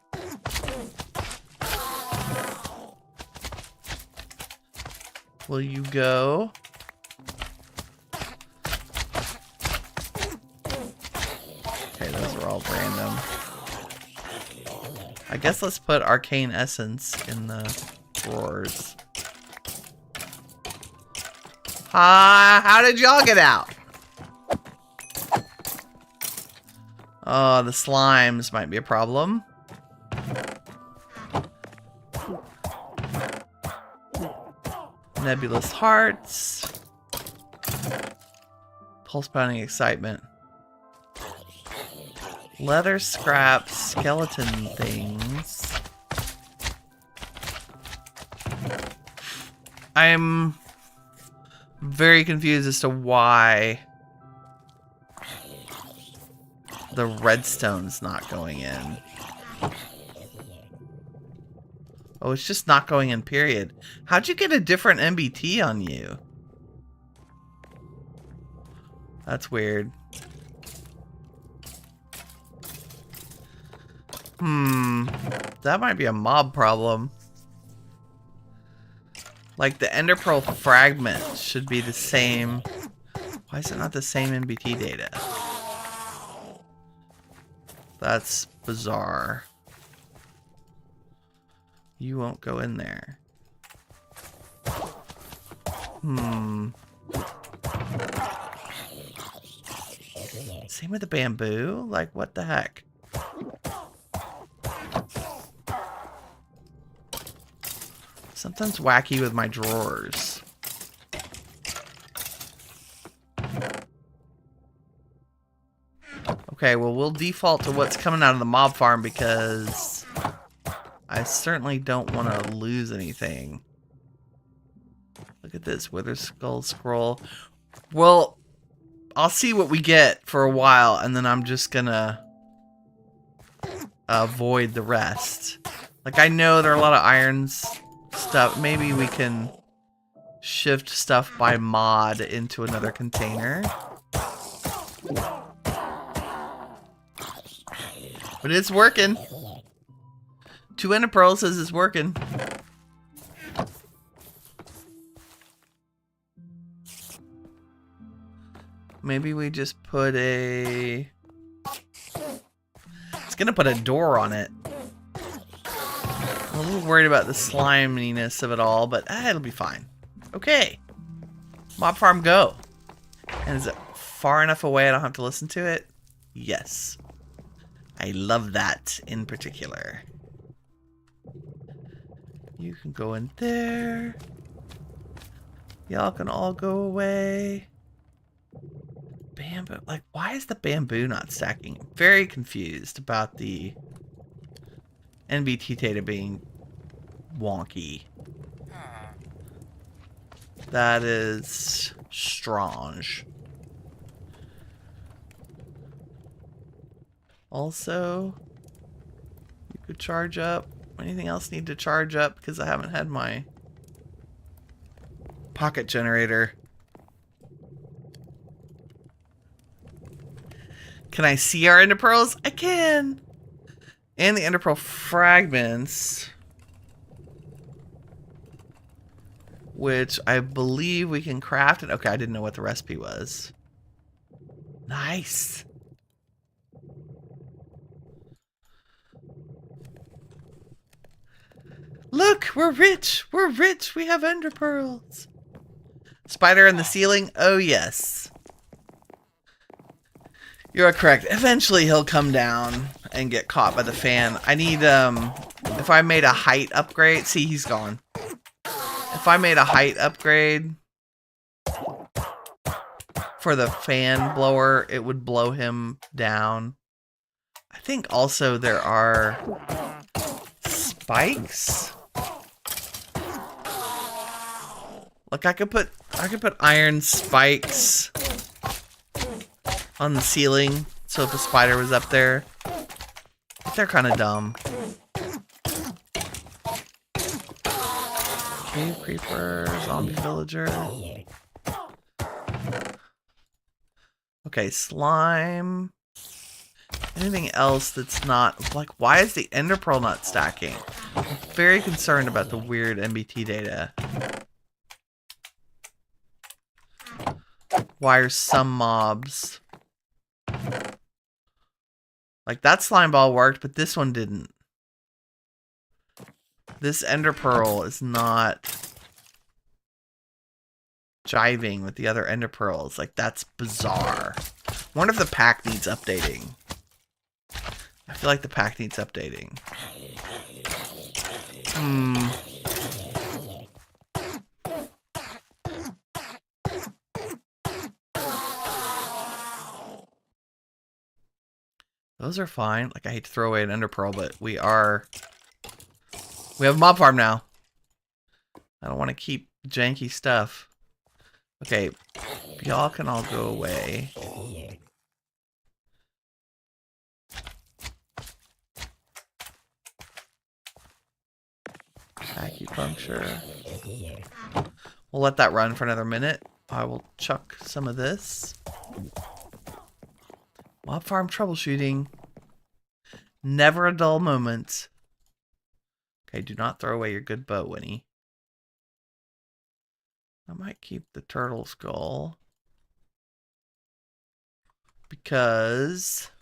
will you go? Okay, those are all random. I guess let's put arcane essence in the drawers. How did y'all get out? Oh, the slimes might be a problem. Nebulous hearts. Pulse pounding excitement. Leather scraps, skeleton things. I'm very confused as to why the redstone's not going in. Oh, it's just not going in, period. How'd you get a different MBT on you? That's weird. That might be a mob problem. Like, the Ender Pearl fragment should be the same. Why is it not the same MBT data? That's bizarre. You won't go in there. Same with the bamboo? Like, what the heck? Something's wacky with my drawers. Okay, well, we'll default to what's coming out of the mob farm because I certainly don't want to lose anything. Look at this Wither Skull Scroll. Well, I'll see what we get for a while, and then I'm just gonna avoid the rest. Like, I know there are a lot of irons stuff. Maybe we can shift stuff by mod into another container. But it's working. 2 Ender Pearls says it's working. Maybe we just put a... It's gonna put a door on it. I'm a little worried about the sliminess of it all, but it'll be fine. Okay. Mob farm go. And is it far enough away I don't have to listen to it? Yes. I love that in particular. You can go in there. Y'all can all go away. Bamboo. Like, why is the bamboo not stacking? I'm very confused about the NBT data being wonky. That is strange. Also, you could charge up. Anything else need to charge up? Because I haven't had my pocket generator. Can I see our Ender Pearls? I can! And the Ender Pearl fragments. Which I believe we can craft it. Okay, I didn't know what the recipe was. Nice! Look, we're rich! We're rich! We have Ender Pearls! Spider in the ceiling? Oh, yes. You're correct. Eventually he'll come down and get caught by the fan. I need, if I made a height upgrade... See, he's gone. If I made a height upgrade for the fan blower, it would blow him down. I think also there are spikes. Like, I could put iron spikes on the ceiling, so if a spider was up there. But they're kind of dumb. Cave creeper, zombie villager. Okay, slime. Anything else that's not... Like, why is the Ender Pearl not stacking? I'm very concerned about the weird MBT data. requires some mobs. Like, that slime ball worked, but this one didn't. This ender pearl is not jiving with the other ender pearls. Like, that's bizarre. I wonder if the pack needs updating. I feel like the pack needs updating. Those are fine. Like, I hate to throw away an ender pearl, but we have a mob farm now. I don't want to keep janky stuff. Okay, y'all can all go away. Acupuncture. We'll let that run for another minute. I will chuck some of this. Mob farm troubleshooting. Never a dull moment. Okay, do not throw away your good bow, Winnie. I might keep the turtle skull. Because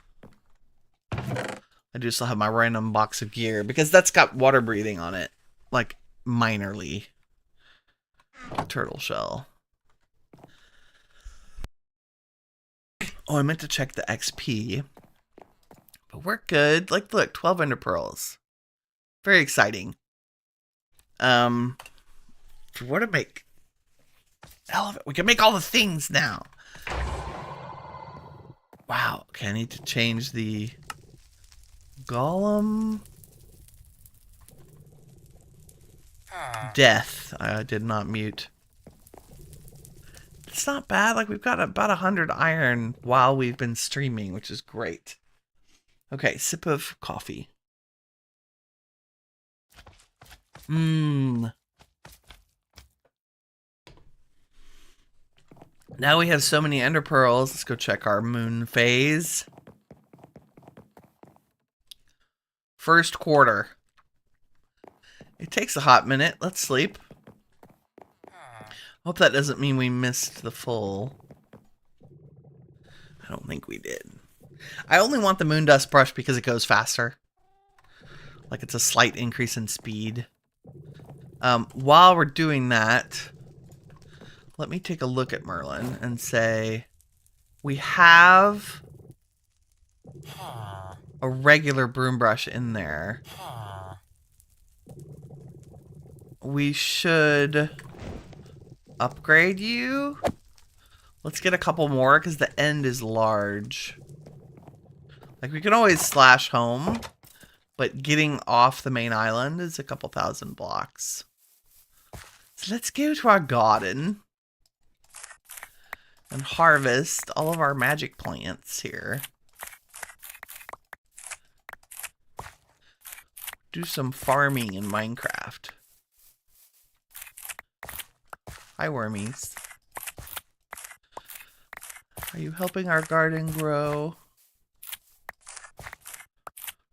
I do still have my random box of gear. Because that's got water breathing on it. Like, minorly. Turtle shell. Oh, I meant to check the XP. But we're good. Like, look, 12 ender pearls. Very exciting. For what to make? Elephant. We can make all the things now. Wow. Okay, I need to change the golem. Death. I did not mute. It's not bad. Like, we've got about 100 iron while we've been streaming, which is great. Okay, sip of coffee. Now we have so many ender pearls. Let's go check our moon phase. First quarter. It takes a hot minute. Let's sleep. Hope that doesn't mean we missed the full. I don't think we did. I only want the moon dust brush because it goes faster. Like, it's a slight increase in speed. While we're doing that, let me take a look at Merlin and say, we have a regular broom brush in there. We should upgrade you. Let's get a couple more because the end is large. Like, we can always slash home, but getting off the main island is a couple thousand blocks. So let's go to our garden and harvest all of our magic plants here. Do some farming in Minecraft. Hi, wormies. Are you helping our garden grow?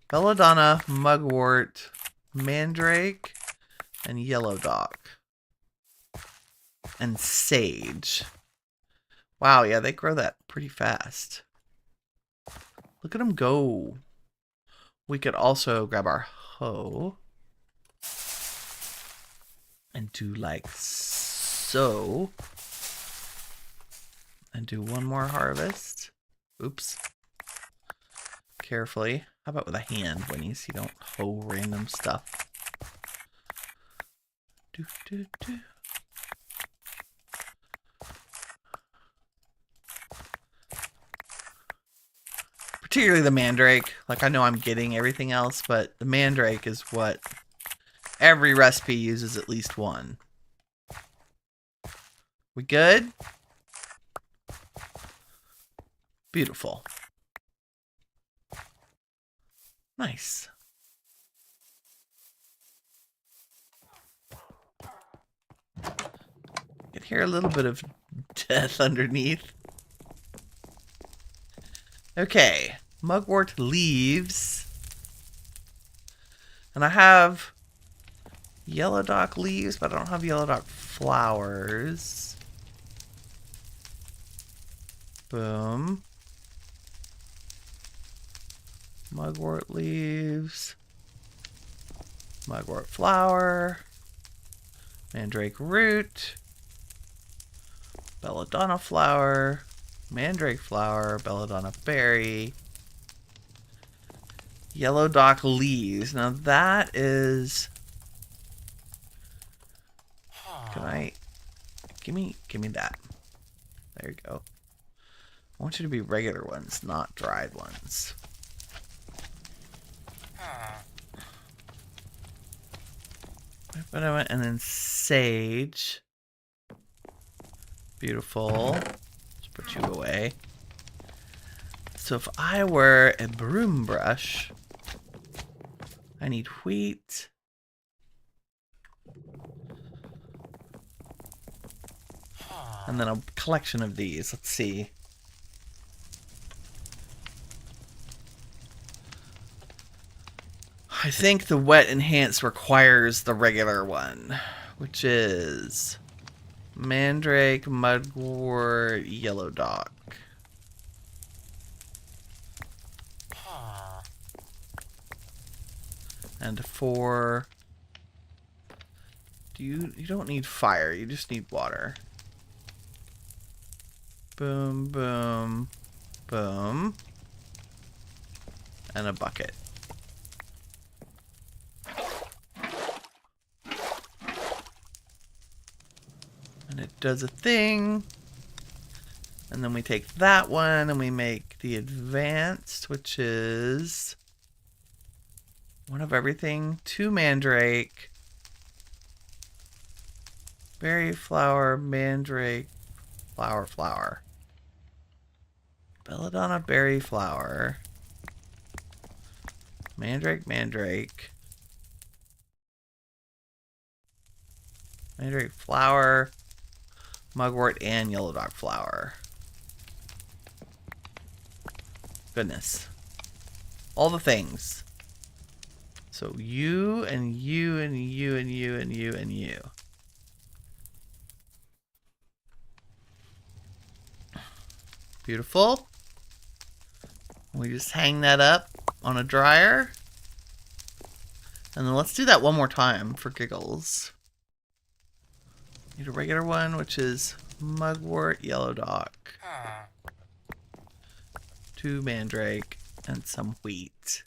Belladonna, mugwort, mandrake, and yellow dock. And sage. Wow, yeah, they grow that pretty fast. Look at them go. We could also grab our hoe. And do like so. And do one more harvest. Oops. Carefully. How about with a hand, Winnie, so you don't hoe random stuff. Do, do, do. Particularly the mandrake. Like, I know I'm getting everything else, but the mandrake is what every recipe uses at least one. We good? Beautiful. Nice. You can hear a little bit of death underneath. Okay. Mugwort leaves. And I have yellow dock leaves, but I don't have yellow dock flowers. Boom. Mugwort leaves. Mugwort flower. Mandrake root. Belladonna flower. Mandrake flower. Belladonna berry. Yellow dock leaves. Now that is... Can I... Give me that. There you go. I want you to be regular ones, not dried ones. And then sage. Beautiful. Let's put you away. So if I were a broom brush, I need wheat. And then a collection of these. Let's see. I think the wet enhanced requires the regular one, which is Mandrake, Mugwort, Yellow Dock. And for... You don't need fire, you just need water. Boom, boom, boom. And a bucket. And it does a thing. And then we take that one and we make the advanced, which is one of everything. 2 mandrake. Berry flower, mandrake, flower. Belladonna berry flower. Mandrake. Mandrake flower. Mugwort and yellow dock flower. Goodness. All the things. So you and you and you and you and you and you. Beautiful. We just hang that up on a dryer. And then let's do that one more time for giggles. Need a regular one, which is Mugwort, Yellow Dock. 2 mandrake and some wheat.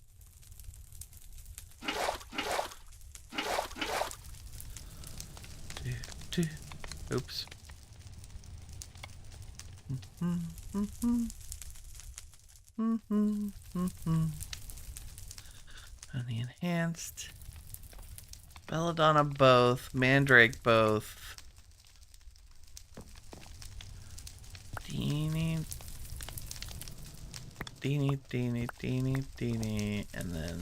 Oops. And the enhanced. Belladonna both. Mandrake both. Deenie. And then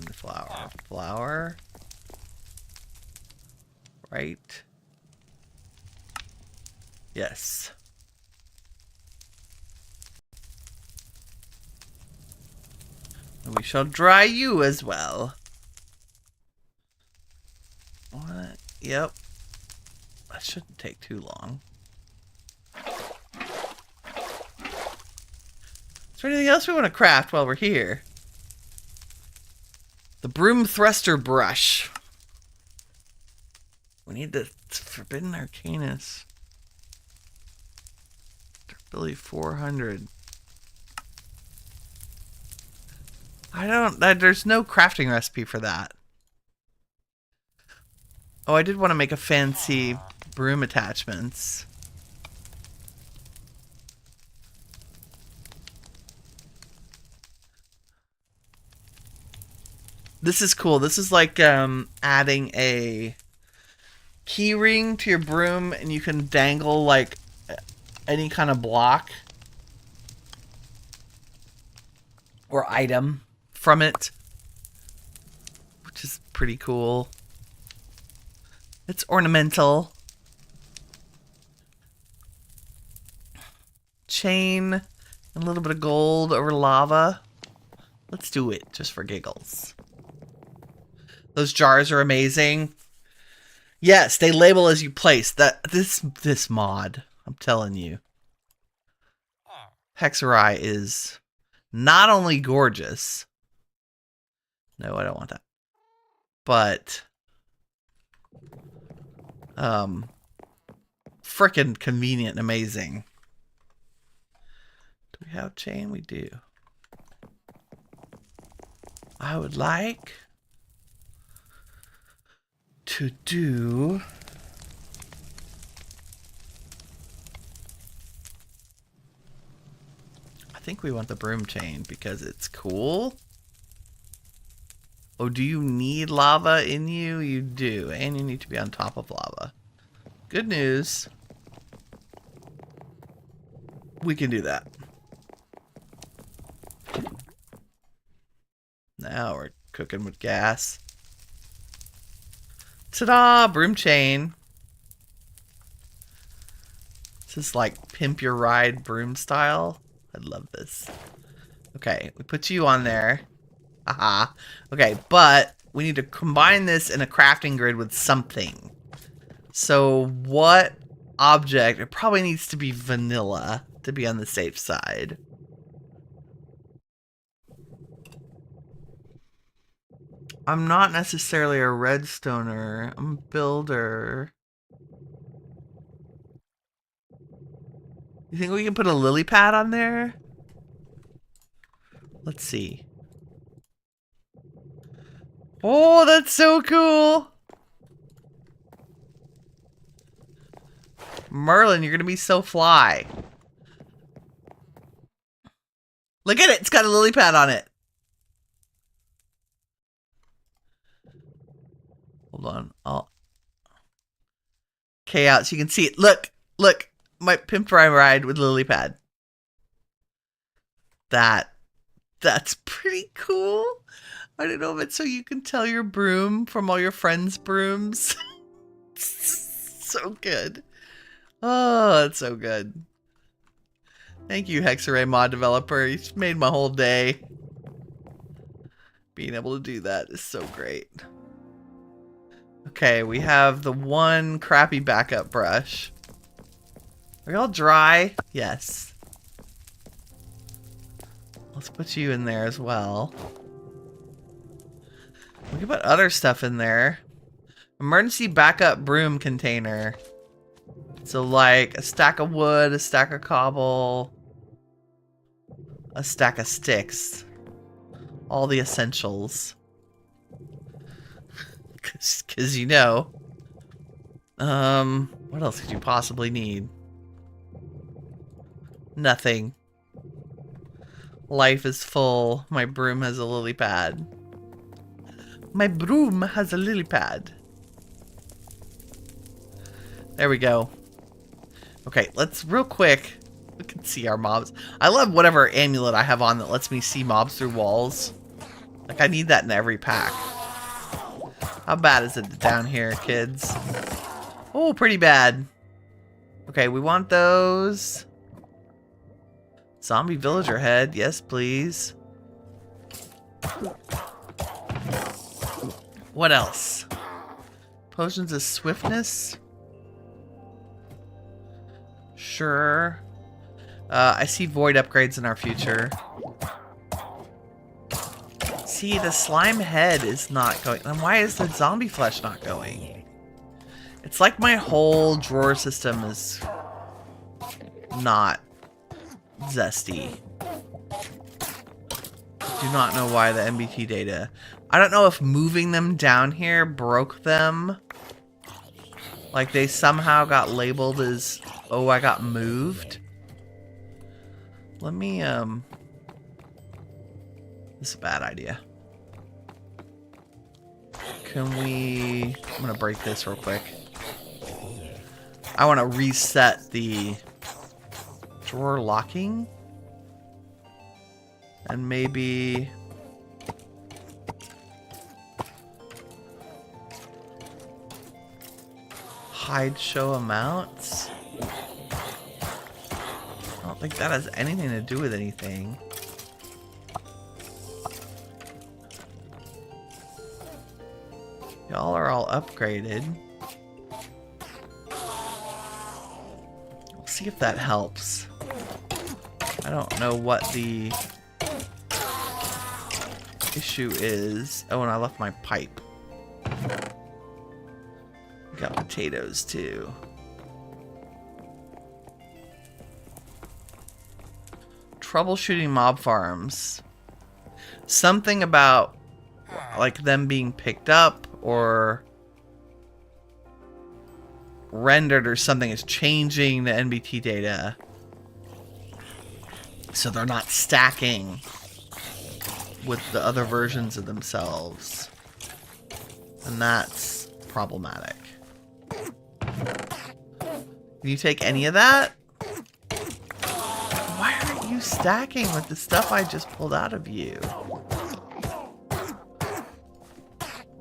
flower. Right? Yes. And we shall dry you as well. What? Yep. That shouldn't take too long. Is there anything else we want to craft while we're here? The broom thruster brush. We need the forbidden arcanus. Durability 400. There's no crafting recipe for that. Oh, I did want to make a fancy broom attachments. This is cool. This is like adding a key ring to your broom, and you can dangle like any kind of block or item from it, which is pretty cool. It's ornamental. Chain and a little bit of gold over lava. Let's do it just for giggles. Those jars are amazing. Yes, they label as you place. This mod, I'm telling you. Hexeri is not only gorgeous. No, I don't want that. But frickin' convenient and amazing. Do we have chain? We do. I would like to do I think we want the broom chain because it's cool. Oh, do you need lava in you? You do, and you need to be on top of lava. Good news. We can do that. Now we're cooking with gas. Ta-da! Broom chain. This is like pimp your ride broom style. I love this. Okay, we put you on there. Haha. Okay, but we need to combine this in a crafting grid with something. So what object? It probably needs to be vanilla to be on the safe side. I'm not necessarily a redstoner. I'm a builder. You think we can put a lily pad on there? Let's see. Oh, that's so cool. Merlin, you're going to be so fly. Look at it. It's got a lily pad on it. Hold on. Okay, out so you can see it. Look. Look. My pimp ride with lily pad. That's pretty cool. I don't know if it's so you can tell your broom from all your friends' brooms. So good. Oh, that's so good. Thank you, Hexarray mod developer. You've made my whole day. Being able to do that is so great. Okay, we have the one crappy backup brush. Are y'all dry? Yes. Let's put you in there as well. We can put other stuff in there. Emergency backup broom container. So like a stack of wood, a stack of cobble, a stack of sticks. All the essentials. Cause you know. What else could you possibly need? Nothing. Life is full. My broom has a lily pad. My broom has a lily pad. There we go. Okay, let's real quick. We can see our mobs. I love whatever amulet I have on that lets me see mobs through walls. Like, I need that in every pack. How bad is it down here, kids? Oh, pretty bad. Okay, we want those. Zombie villager head. Yes, please. What else? Potions of swiftness. Sure. I see void upgrades in our future. See, the slime head is not going. And why is the zombie flesh not going? It's like my whole drawer system is not zesty. Do not know why the MBT data. I don't know if moving them down here broke them. Like they somehow got labeled as, oh, I got moved. Let me, this is a bad idea. Can we, I'm gonna break this real quick. I want to reset the drawer locking. And maybe hide show amounts. I don't think that has anything to do with anything. Y'all are all upgraded. We'll see if that helps. I don't know what the issue is. Oh, and I left my pipe. Got potatoes too. Troubleshooting mob farms. Something about like them being picked up or rendered or something is changing the NBT data. So they're not stacking with the other versions of themselves. And that's problematic. Can you take any of that? Why aren't you stacking with the stuff I just pulled out of you?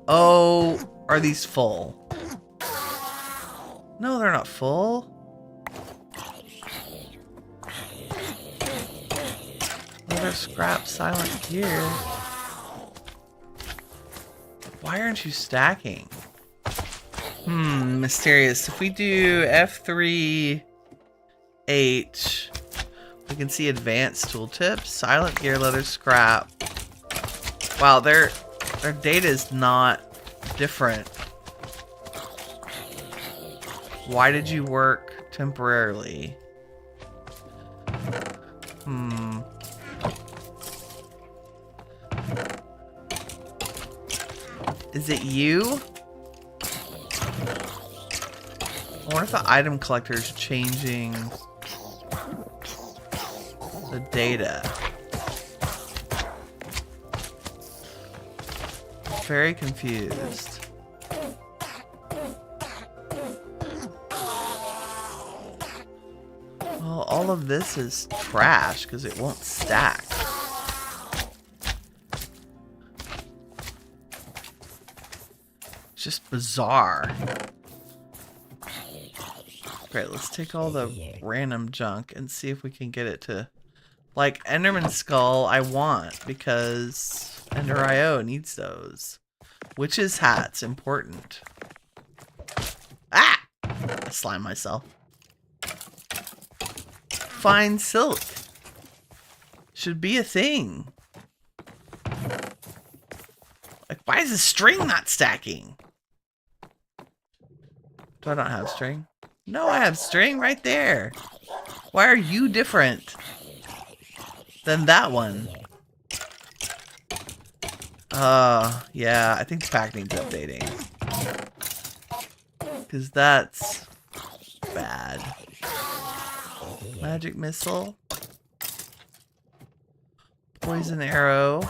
Oh, are these full? No, they're not full. Leather scrap, silent gear. Why aren't you stacking? Mysterious. If we do F3H, we can see advanced tooltips, silent gear, leather scrap. Wow, their data is not different. Why did you work temporarily? Is it you? I wonder if the item collector is changing the data. Very confused. Well, all of this is trash because it won't stack. It's just bizarre. Great, let's take all the random junk and see if we can get it to... Like, Enderman Skull I want because Ender IO needs those. Witch's Hat's important. Ah! I slimed myself. Fine silk. Should be a thing. Like, why is the string not stacking? Do I not have string? No, I have string right there. Why are you different than that one? Yeah, I think the pack needs updating. Because that's bad. Magic missile. Poison arrow.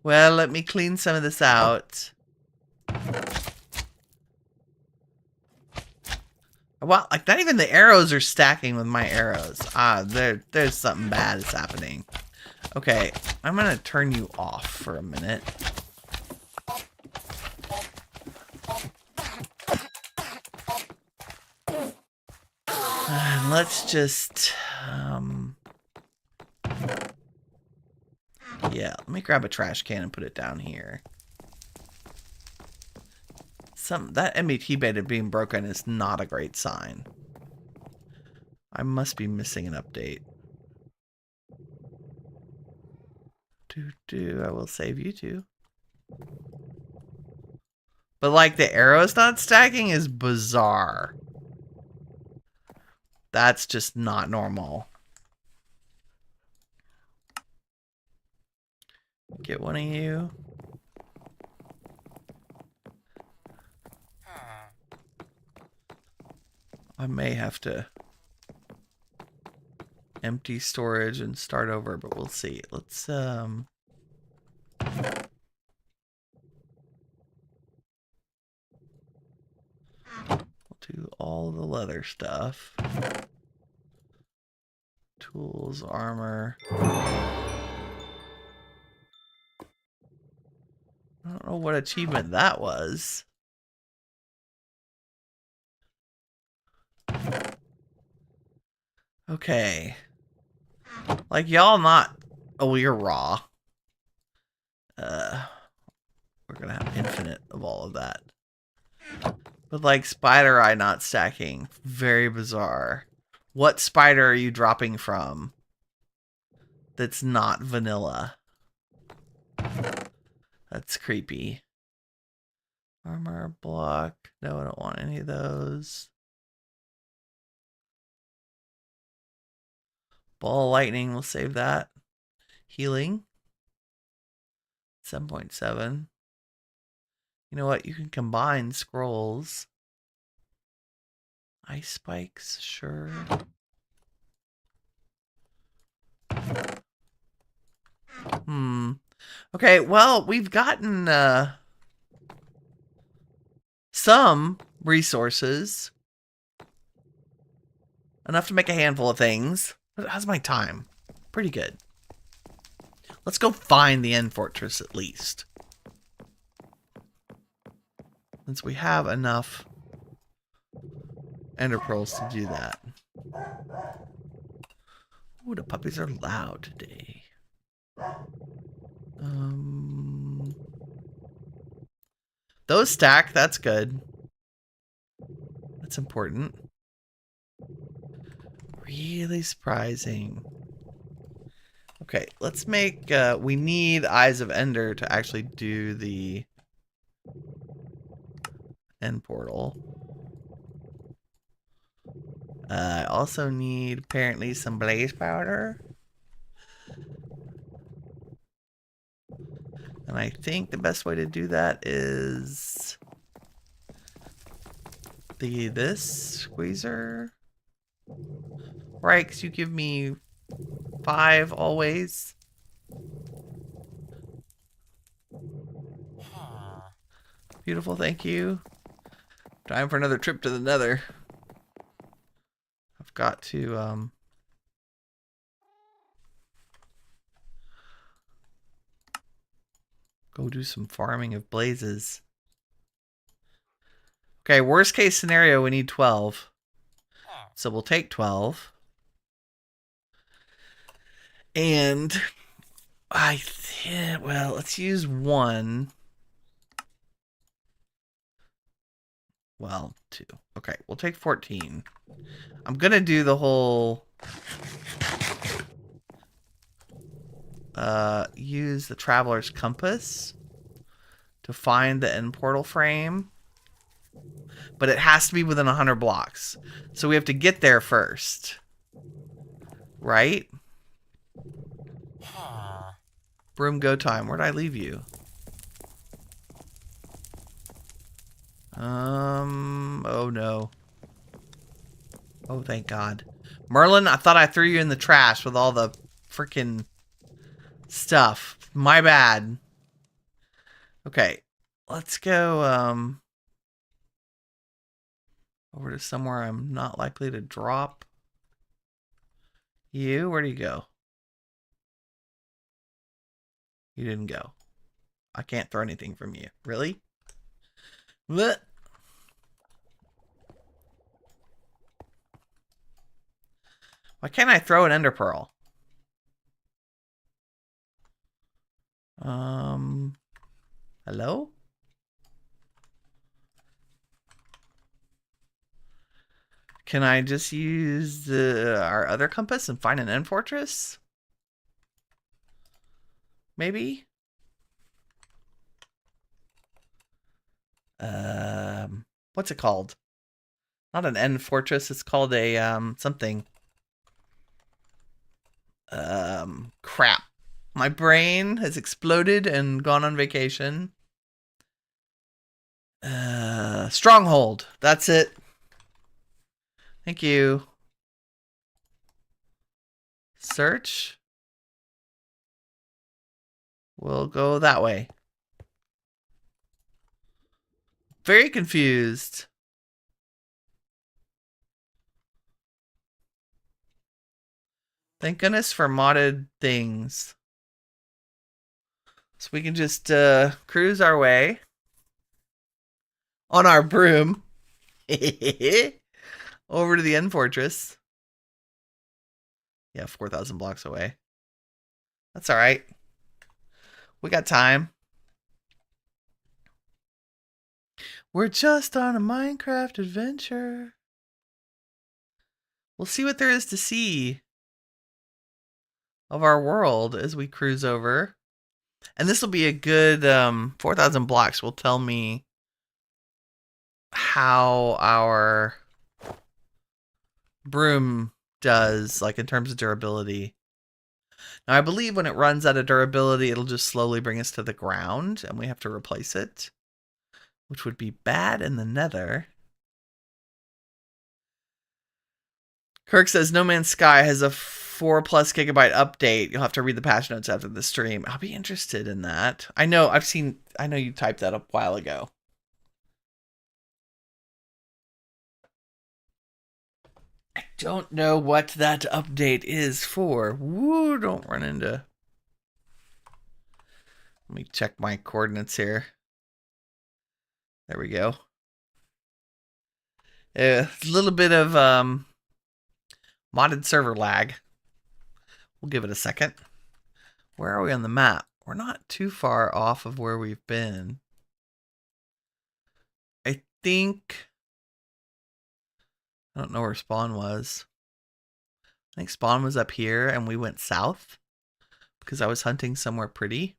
Well, let me clean some of this out. Well, like not even the arrows are stacking with my arrows. There's something bad is happening. Okay, I'm gonna turn you off for a minute. And let's just, yeah, let me grab a trash can and put it down here. That MBT beta being broken is not a great sign. I must be missing an update. I will save you too. But like the arrows not stacking is bizarre. That's just not normal. Get one of you. I may have to empty storage and start over, but we'll see. Let's we'll do all the leather stuff. Tools, armor. I don't know what achievement that was. Okay. Like, y'all not... Oh, you're raw. We're gonna have infinite of all of that. But With like spider eye not stacking. Very bizarre. What spider are you dropping from that's not vanilla? That's creepy. Armor block. No, I don't want any of those. Ball of lightning, we'll save that. Healing. 7.7. You know what? You can combine scrolls. Ice spikes, sure. Okay, well, we've gotten some resources. Enough to make a handful of things. How's my time? Pretty good. Let's go find the end fortress at least. Since we have enough ender pearls to do that. Ooh, the puppies are loud today. Those stack, that's good. That's important. Really surprising. Okay, let's make, we need Eyes of Ender to actually do the end portal. I also need, apparently, some blaze powder. And I think the best way to do that is this squeezer. Right, because you give me 5 always. Beautiful, thank you. Time for another trip to the nether. I've got to, go do some farming of blazes. Okay, worst case scenario, we need 12. So we'll take 12. And I think, well, let's use 1. Well, 2. Okay, we'll take 14. I'm gonna do the whole use the traveler's compass to find the end portal frame, but it has to be within 100 blocks, so we have to get there first, right? Broom, go time. Where'd I leave you? Oh no. Oh, thank God. Merlin, I thought I threw you in the trash with all the freaking stuff. My bad. Okay. Let's go, over to somewhere I'm not likely to drop you. Where do you go? You didn't go. I can't throw anything from you. Really? Blech. Why can't I throw an ender pearl? Hello? Can I just use our other compass and find an end fortress? Maybe? What's it called? Not an end fortress, it's called a, something. Crap. My brain has exploded and gone on vacation. Stronghold. That's it. Thank you. Search. We'll go that way. Very confused. Thank goodness for modded things. So we can just cruise our way on our broom over to the end fortress. Yeah, 4,000 blocks away. That's all right. We got time. We're just on a Minecraft adventure. We'll see what there is to see of our world as we cruise over. And this will be a good 4,000 blocks will tell me how our broom does, like in terms of durability. Now, I believe when it runs out of durability, it'll just slowly bring us to the ground, and we have to replace it, which would be bad in the nether. Kirk says, No Man's Sky has a 4+ gigabyte update. You'll have to read the patch notes after the stream. I'll be interested in that. I know you typed that up a while ago. I don't know what that update is for. Woo, don't run into... Let me check my coordinates here. There we go. A little bit of modded server lag. We'll give it a second. Where are we on the map? We're not too far off of where we've been. I think... I don't know where spawn was. I think spawn was up here and we went south because I was hunting somewhere pretty.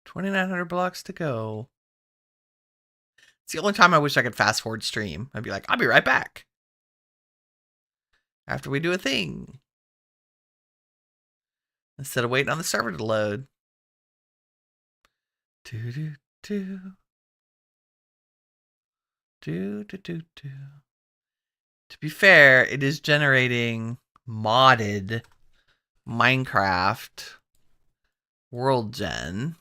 $2,900 blocks to go. It's the only time I wish I could fast forward stream. I'd be like, I'll be right back after we do a thing, instead of waiting on the server to load. Do do do do do do do. To be fair, it is generating modded Minecraft world gen.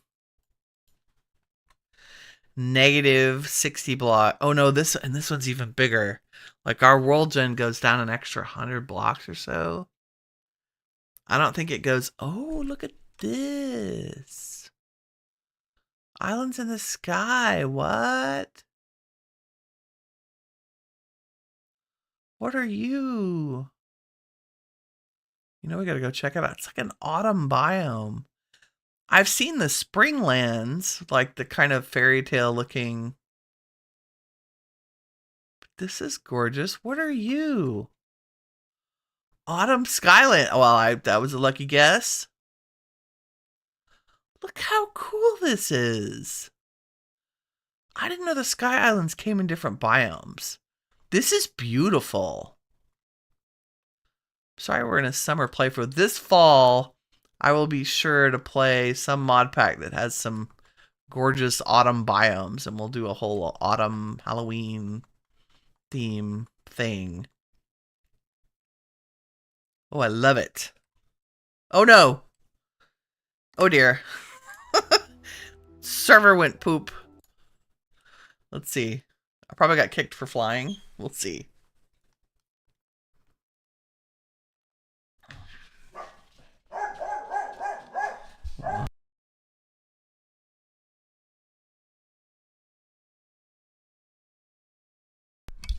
Negative 60 block. Oh no, this one's even bigger. Like our world gen goes down an extra 100 blocks or so. I don't think it goes. Oh, look at this. Islands in the sky. What? What are you? You know, we gotta go check it out. It's like an autumn biome. I've seen the spring lands, like the kind of fairy tale looking. But this is gorgeous. What are you? Autumn Skyland. Well, that was a lucky guess. Look how cool this is. I didn't know the Sky Islands came in different biomes. This is beautiful. Sorry we're in a summer playthrough. This fall, I will be sure to play some mod pack that has some gorgeous autumn biomes, and we'll do a whole autumn Halloween theme thing. Oh, I love it. Oh no. Oh dear. Server went poop. Let's see. I probably got kicked for flying. We'll see. I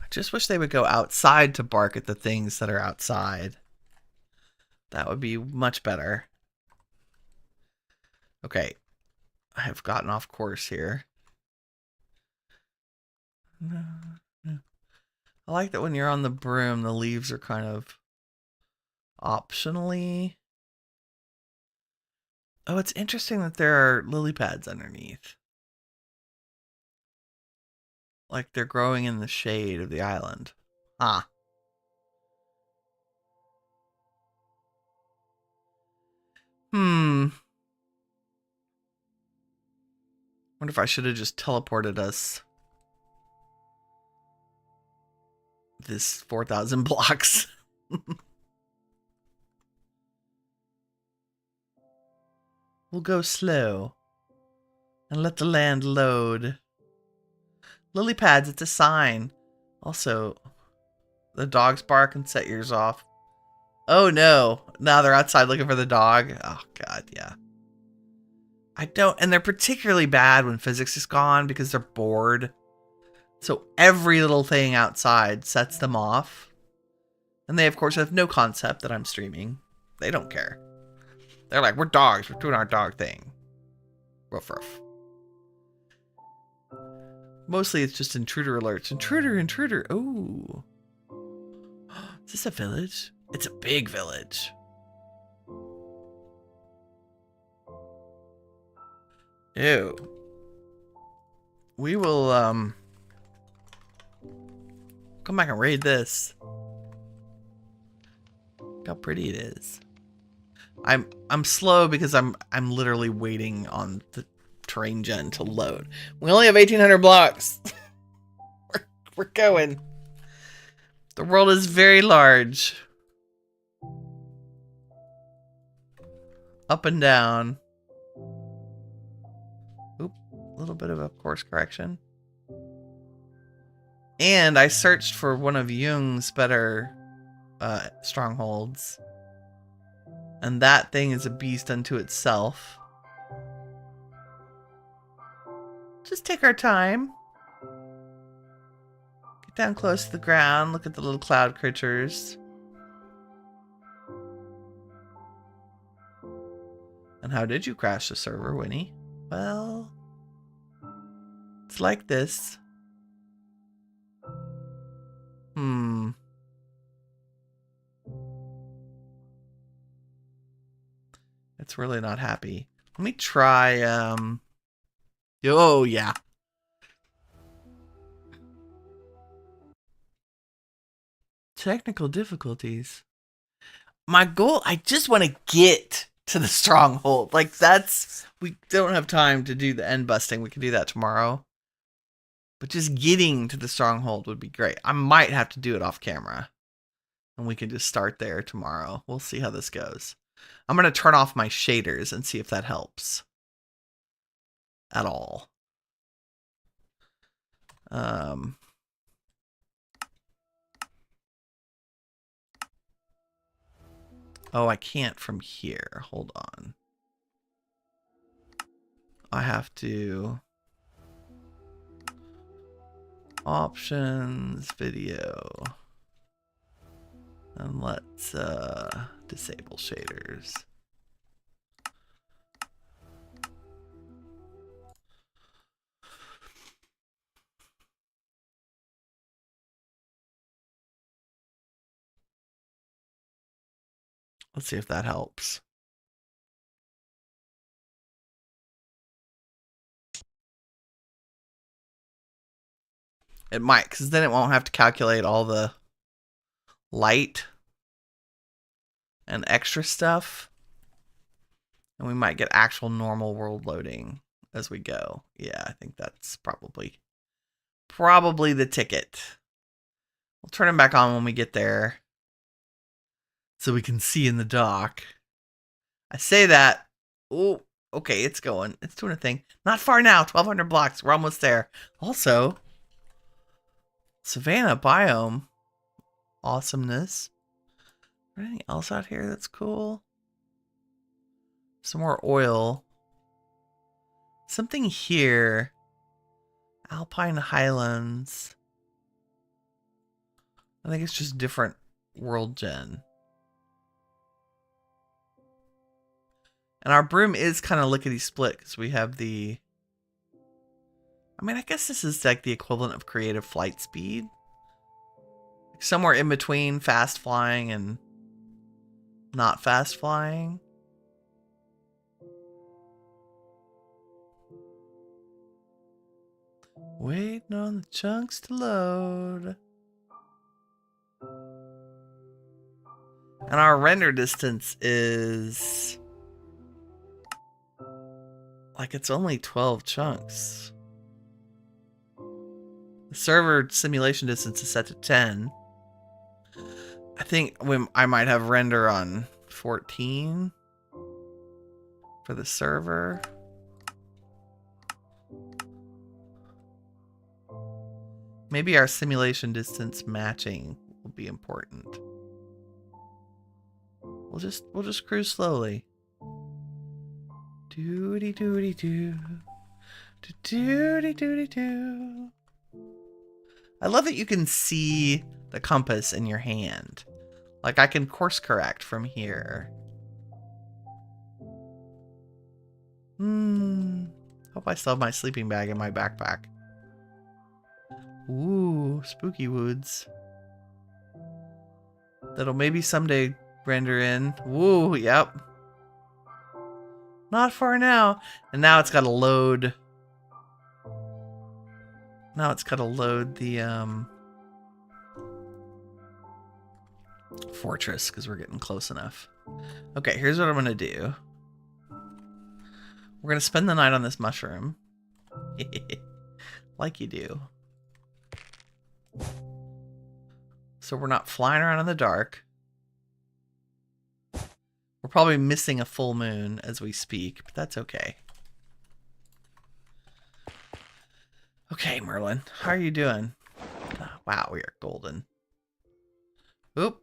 just wish they would go outside to bark at the things that are outside. That would be much better. Okay. I have gotten off course here. I like that when you're on the broom, the leaves are kind of optionally. Oh, it's interesting that there are lily pads underneath. Like they're growing in the shade of the island. Ah. Wonder if I should have just teleported us this 4,000 blocks. We'll go slow and let the land load. Lily pads, it's a sign. Also, the dogs bark and set yours off. Oh no. Now they're outside looking for the dog. Oh god, yeah. And they're particularly bad when physics is gone because they're bored. So every little thing outside sets them off. And they, of course, have no concept that I'm streaming. They don't care. They're like, we're dogs. We're doing our dog thing. Ruff, ruff. Mostly it's just intruder alerts. Intruder, intruder. Ooh. Is this a village? It's a big village. Ew. We will, come back and raid this. Look how pretty it is. I'm slow because I'm literally waiting on the terrain gen to load. We only have 1,800 blocks. we're going. The world is very large. Up and down. Oop, a little bit of a course correction. And I searched for one of Jung's better strongholds. And that thing is a beast unto itself. Just take our time. Get down close to the ground. Look at the little cloud creatures. And how did you crash the server, Winnie? Well, it's like this. It's really not happy. Let me try, oh, yeah. Technical difficulties. My goal, I just want to get to the stronghold. Like, we don't have time to do the end busting. We can do that tomorrow. But just getting to the stronghold would be great. I might have to do it off camera. And we can just start there tomorrow. We'll see how this goes. I'm going to turn off my shaders and see if that helps. At all. Oh, I can't from here. Hold on. I have to... Options, video. And let's disable shaders. Let's see if that helps. It might, because then it won't have to calculate all the light and extra stuff. And we might get actual normal world loading as we go. Yeah, I think that's probably the ticket. We'll turn them back on when we get there so we can see in the dock. I say that. Oh, okay, it's going. It's doing a thing. Not far now. 1,200 blocks. We're almost there. Also, Savannah biome. Awesomeness. Is there anything else out here that's cool? Some more oil. Something here. Alpine Highlands. I think it's just different world gen. And our broom is kind of lickety split because we have the... I mean, I guess this is like the equivalent of creative flight speed. Somewhere in between fast flying and not fast flying. Waiting on the chunks to load. And our render distance is... like it's only 12 chunks. The server simulation distance is set to 10. I think I might have render on 14 for the server. Maybe our simulation distance matching will be important. We'll just cruise slowly. Doody doody doo. Doody doody doo. I love that you can see the compass in your hand. Like I can course correct from here. Hope I still have my sleeping bag in my backpack. Ooh, spooky woods. That'll maybe someday render in. Woo, yep. Not for now. And now it's got to load. Now it's got to load the fortress because we're getting close enough. Okay, here's what I'm going to do. We're going to spend the night on this mushroom. Like you do. So we're not flying around in the dark. We're probably missing a full moon as we speak, but that's okay. Okay, Merlin, how are you doing? Wow, we are golden. Oop.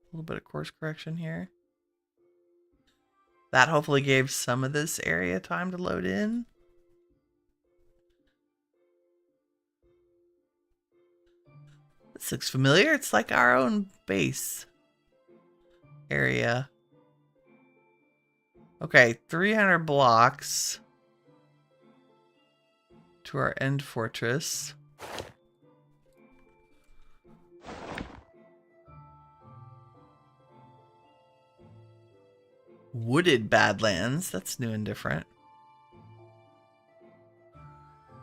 A little bit of course correction here. That hopefully gave some of this area time to load in. This looks familiar. It's like our own base area. Okay, 300 blocks to our end fortress. Wooded Badlands. That's new and different.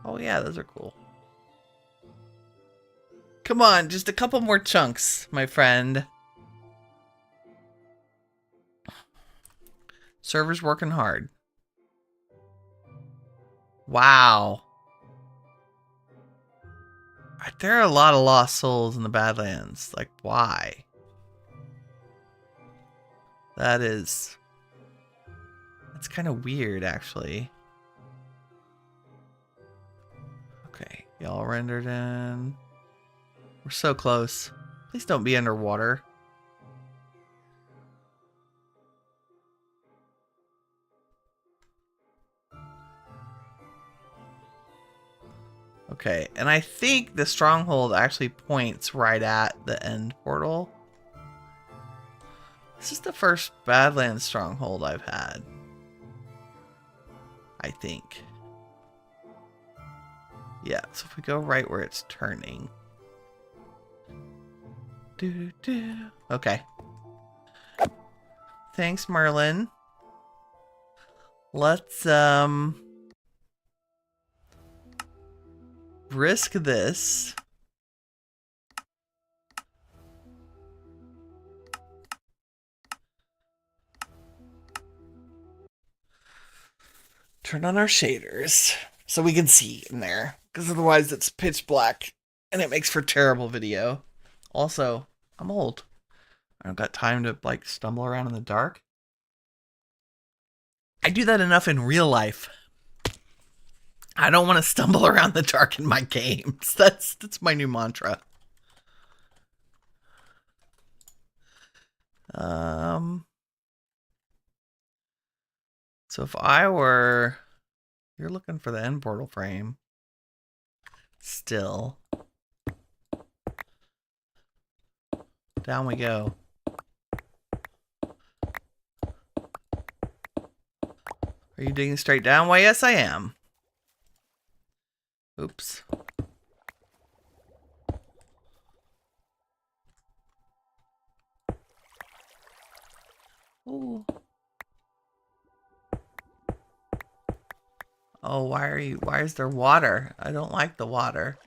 Oh yeah, those are cool. Come on, just a couple more chunks, my friend. Server's working hard. Wow. There are a lot of lost souls in the Badlands. Like, why? That's kind of weird, actually. Okay, y'all rendered in. We're so close. Please don't be underwater. Okay, and I think the stronghold actually points right at the end portal. This is the first Badlands stronghold I've had. I think. Yeah, so if we go right where it's turning. Okay. Thanks, Merlin. Let's risk this. Turn on our shaders so we can see in there, because otherwise it's pitch black and it makes for terrible video. Also, I'm old. I don't got time to like stumble around in the dark. I do that enough in real life. I don't want to stumble around the dark in my games. That's my new mantra. So if I were... You're looking for the end portal frame. Still. Down we go. Are you digging straight down? Why, yes, I am. Oops. Ooh. Oh, why is there water? I don't like the water.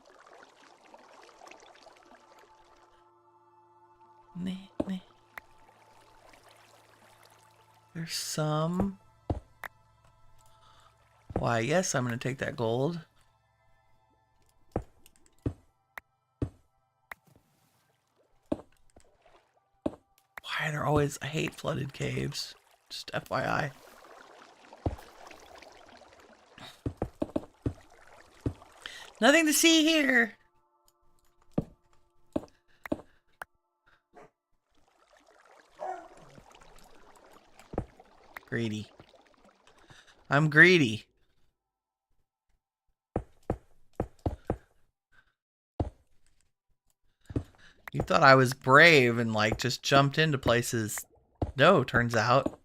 There's some. Why, yes, I'm going to take that gold. Why are there always... I hate flooded caves. Just FYI. Nothing to see here. Greedy. I'm greedy. You thought I was brave and like just jumped into places. No, turns out.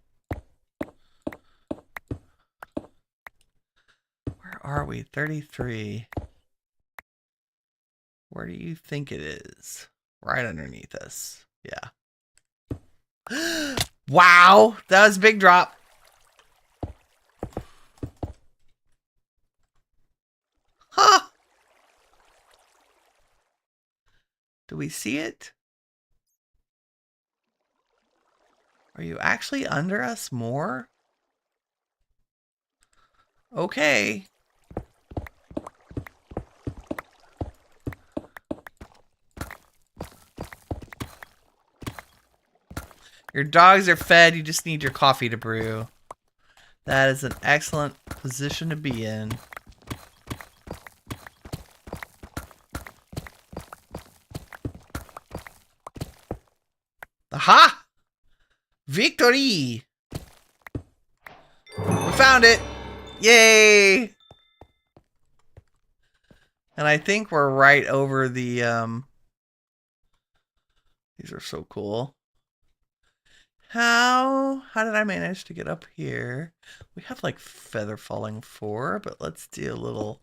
are we? 33. Where do you think it is? Right underneath us. Yeah. Wow! That was a big drop. Huh! Do we see it? Are you actually under us more? Okay. Your dogs are fed, you just need your coffee to brew. That is an excellent position to be in. Aha! Victory! We found it! Yay! And I think we're right over the, these are so cool. How did I manage to get up here? We have like feather falling 4, but let's do a little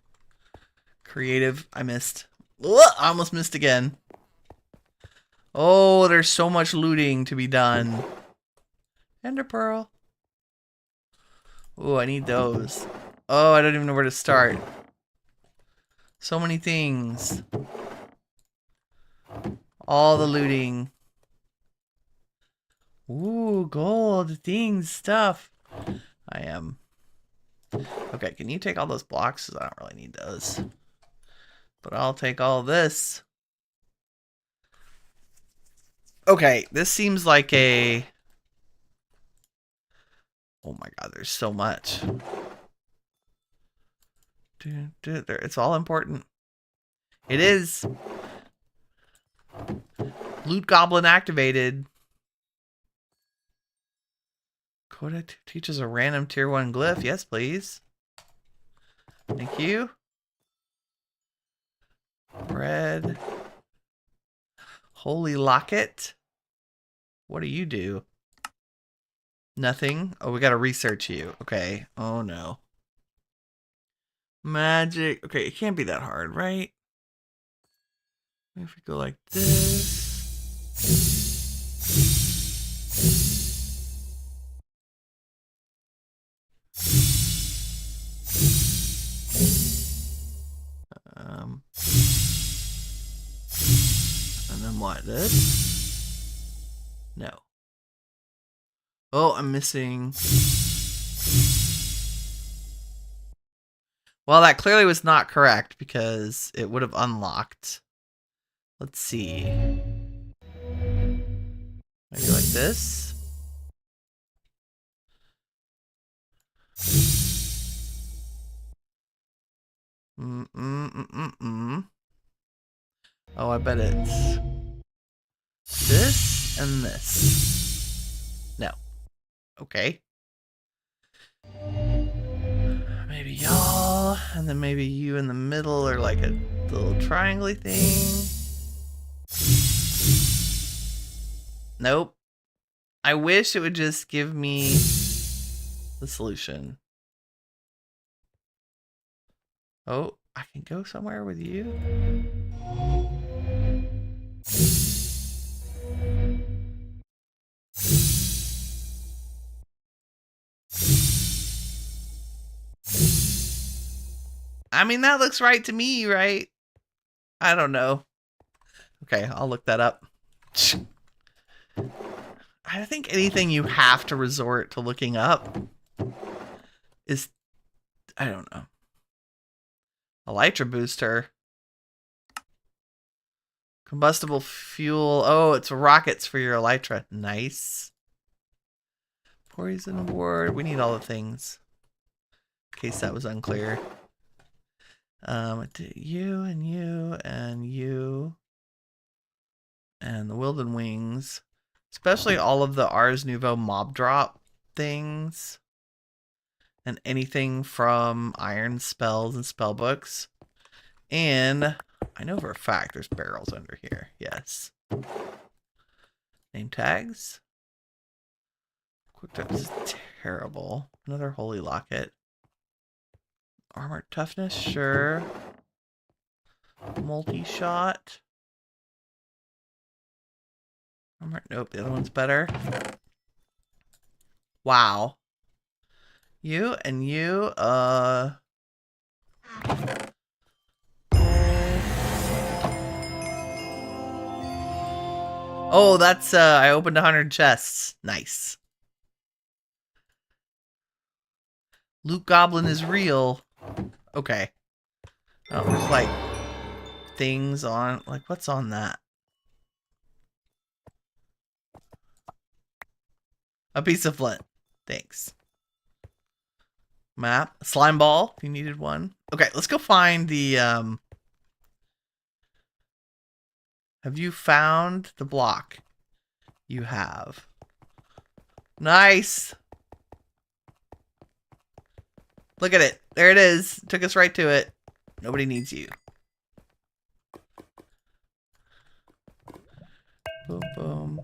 creative. I missed. Ugh, I almost missed again. Oh, there's so much looting to be done. Ender pearl. Oh, I need those. Oh, I don't even know where to start. So many things. All the looting. Ooh, gold, things, stuff. I am. Okay, can you take all those blocks? 'Cause I don't really need those. But I'll take all this. Okay, this seems like a... Oh my god, there's so much. It's all important. It is. Loot Goblin activated. Coda teaches a random tier 1 glyph. Yes, please. Thank you. Red. Holy Locket. What do you do? Nothing. Oh, we gotta research you. Okay. Oh no. Magic. Okay, it can't be that hard, right? If we go like this. And then what? This? No. Oh, I'm missing. Well, that clearly was not correct because it would have unlocked. Let's see. Maybe like this. Oh, I bet it's this and this. No. Okay. Maybe y'all, and then maybe you in the middle, or like a little triangle thing. Nope. I wish it would just give me the solution. Oh, I can go somewhere with you? I mean, that looks right to me, right? I don't know. Okay, I'll look that up. I think anything you have to resort to looking up is, I don't know. Elytra booster. Combustible fuel. Oh, it's rockets for your elytra. Nice. Poison ward. We need all the things. In case that was unclear. You and you and you. And the Wilden Wings. Especially all of the Ars Nouveau mob drop things. And anything from iron spells and spell books. And I know for a fact there's barrels under here. Yes. Name tags. Quick Time is terrible. Another Holy Locket. Armor toughness, sure. Multi-shot. Armor, nope, the other one's better. Wow. You and you, oh, that's, I opened 100 chests. Nice. Loot Goblin is real. Okay. Oh, there's like things on, like, what's on that? A piece of flint. Thanks. Map. Slime ball, if you needed one. Okay, let's go find the, have you found the block? You have. Nice. Look at it. There it is. Took us right to it. Nobody needs you. Boom, boom.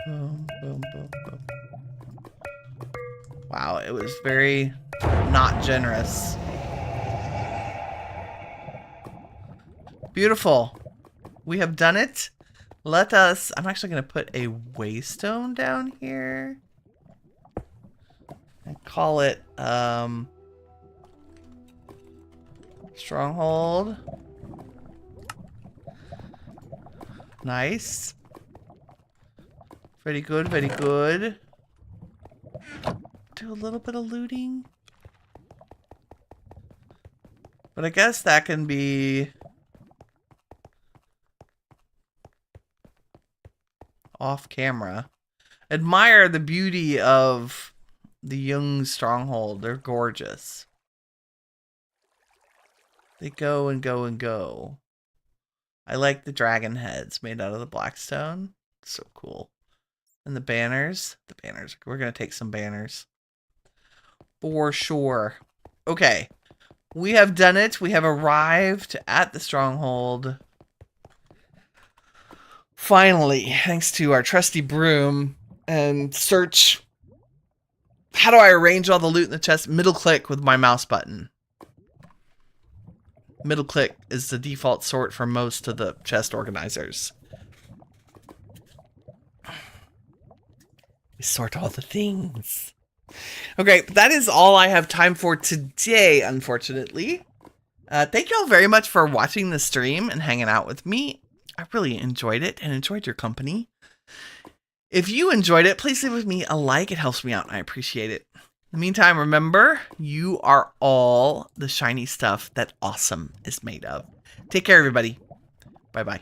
Boom, boom, boom, boom. Wow, it was very not generous. Beautiful. We have done it. Let us... I'm actually going to put a waystone down here. And call it, Stronghold. Nice. Very good, very good. Do a little bit of looting. But I guess that can be off camera. Admire the beauty of the young stronghold. They're gorgeous. They go and go and go. I like the dragon heads made out of the blackstone. So cool. And the banners. The banners. We're going to take some banners. For sure. Okay. We have done it. We have arrived at the stronghold. Finally, thanks to our trusty broom and search. How do I arrange all the loot in the chest? Middle click with my mouse button. Middle click is the default sort for most of the chest organizers. We sort all the things. Okay, that is all I have time for today, unfortunately. Thank you all very much for watching the stream and hanging out with me. I really enjoyed it and enjoyed your company. If you enjoyed it, please leave with me a like. It helps me out and I appreciate it. In the meantime, remember, you are all the shiny stuff that awesome is made of. Take care, everybody. Bye-bye.